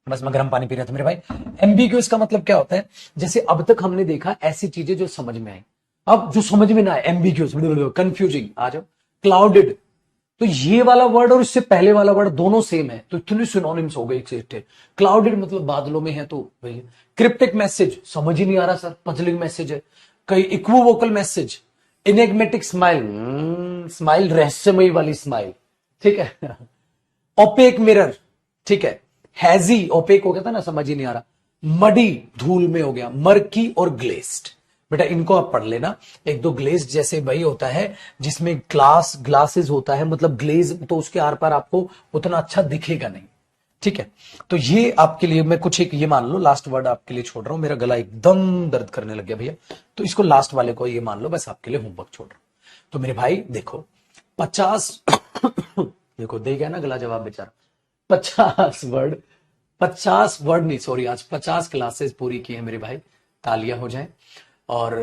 बस मैं गर्म पानी पी रहा था मेरे भाई। एम्बिग्यूअस का मतलब क्या होता है? जैसे अब तक हमने देखा ऐसी चीजें जो समझ में आई, अब जो समझ में ना आए एम्बिग्यूअस, कंफ्यूजिंग, आ जाओ। क्लाउडेड, तो ये वाला वर्ड और इससे पहले वाला वर्ड दोनों सेम है, तो इतने सिनोनिम्स हो गए एक। क्लाउडेड मतलब बादलों में है, तो भाई क्रिप्टिक मैसेज समझ ही नहीं आ रहा सर, पजलिंग मैसेज है। कई इक्वोवोकल मैसेज, इनेग्मेटिक स्माइल, स्माइल रहस्यमयी वाली स्माइल, ठीक है। ओपेक मिरर, ठीक है। हैजी, ओपेक हो गया था ना, समझ ही नहीं आ रहा। मडी, धूल में हो गया। मर्की और ग्लेस्ड, बेटा इनको आप पढ़ लेना। एक दो ग्लेज जैसे वही होता है जिसमें ग्लासेस होता है, मतलब ग्लेज, तो उसके आर पार आपको उतना अच्छा दिखेगा नहीं, ठीक है। तो ये आपके लिए मैं कुछ एक ये मान लो लास्ट वर्ड आपके लिए छोड़ रहा हूं, मेरा गला एकदम दर्द करने लग गया भैया, तो इसको लास्ट वाले को ये मान लो, बस आपके लिए होमवर्क छोड़ रहा हूं। तो मेरे भाई देखो, 50 देखो दे गया ना गला जवाब बेचारा। 50 वर्ड, 50 वर्ड नहीं, सॉरी, आज 50 क्लासेस पूरी की है मेरे भाई, तालियां हो जाए। और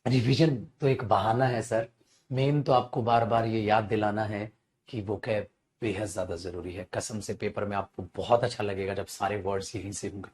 रिवीजन तो एक बहाना है सर, मेन तो आपको बार बार ये याद दिलाना है कि वो कैब बेहद ज्यादा जरूरी है। कसम से पेपर में आपको बहुत अच्छा लगेगा जब सारे वर्ड्स यहीं से होंगे।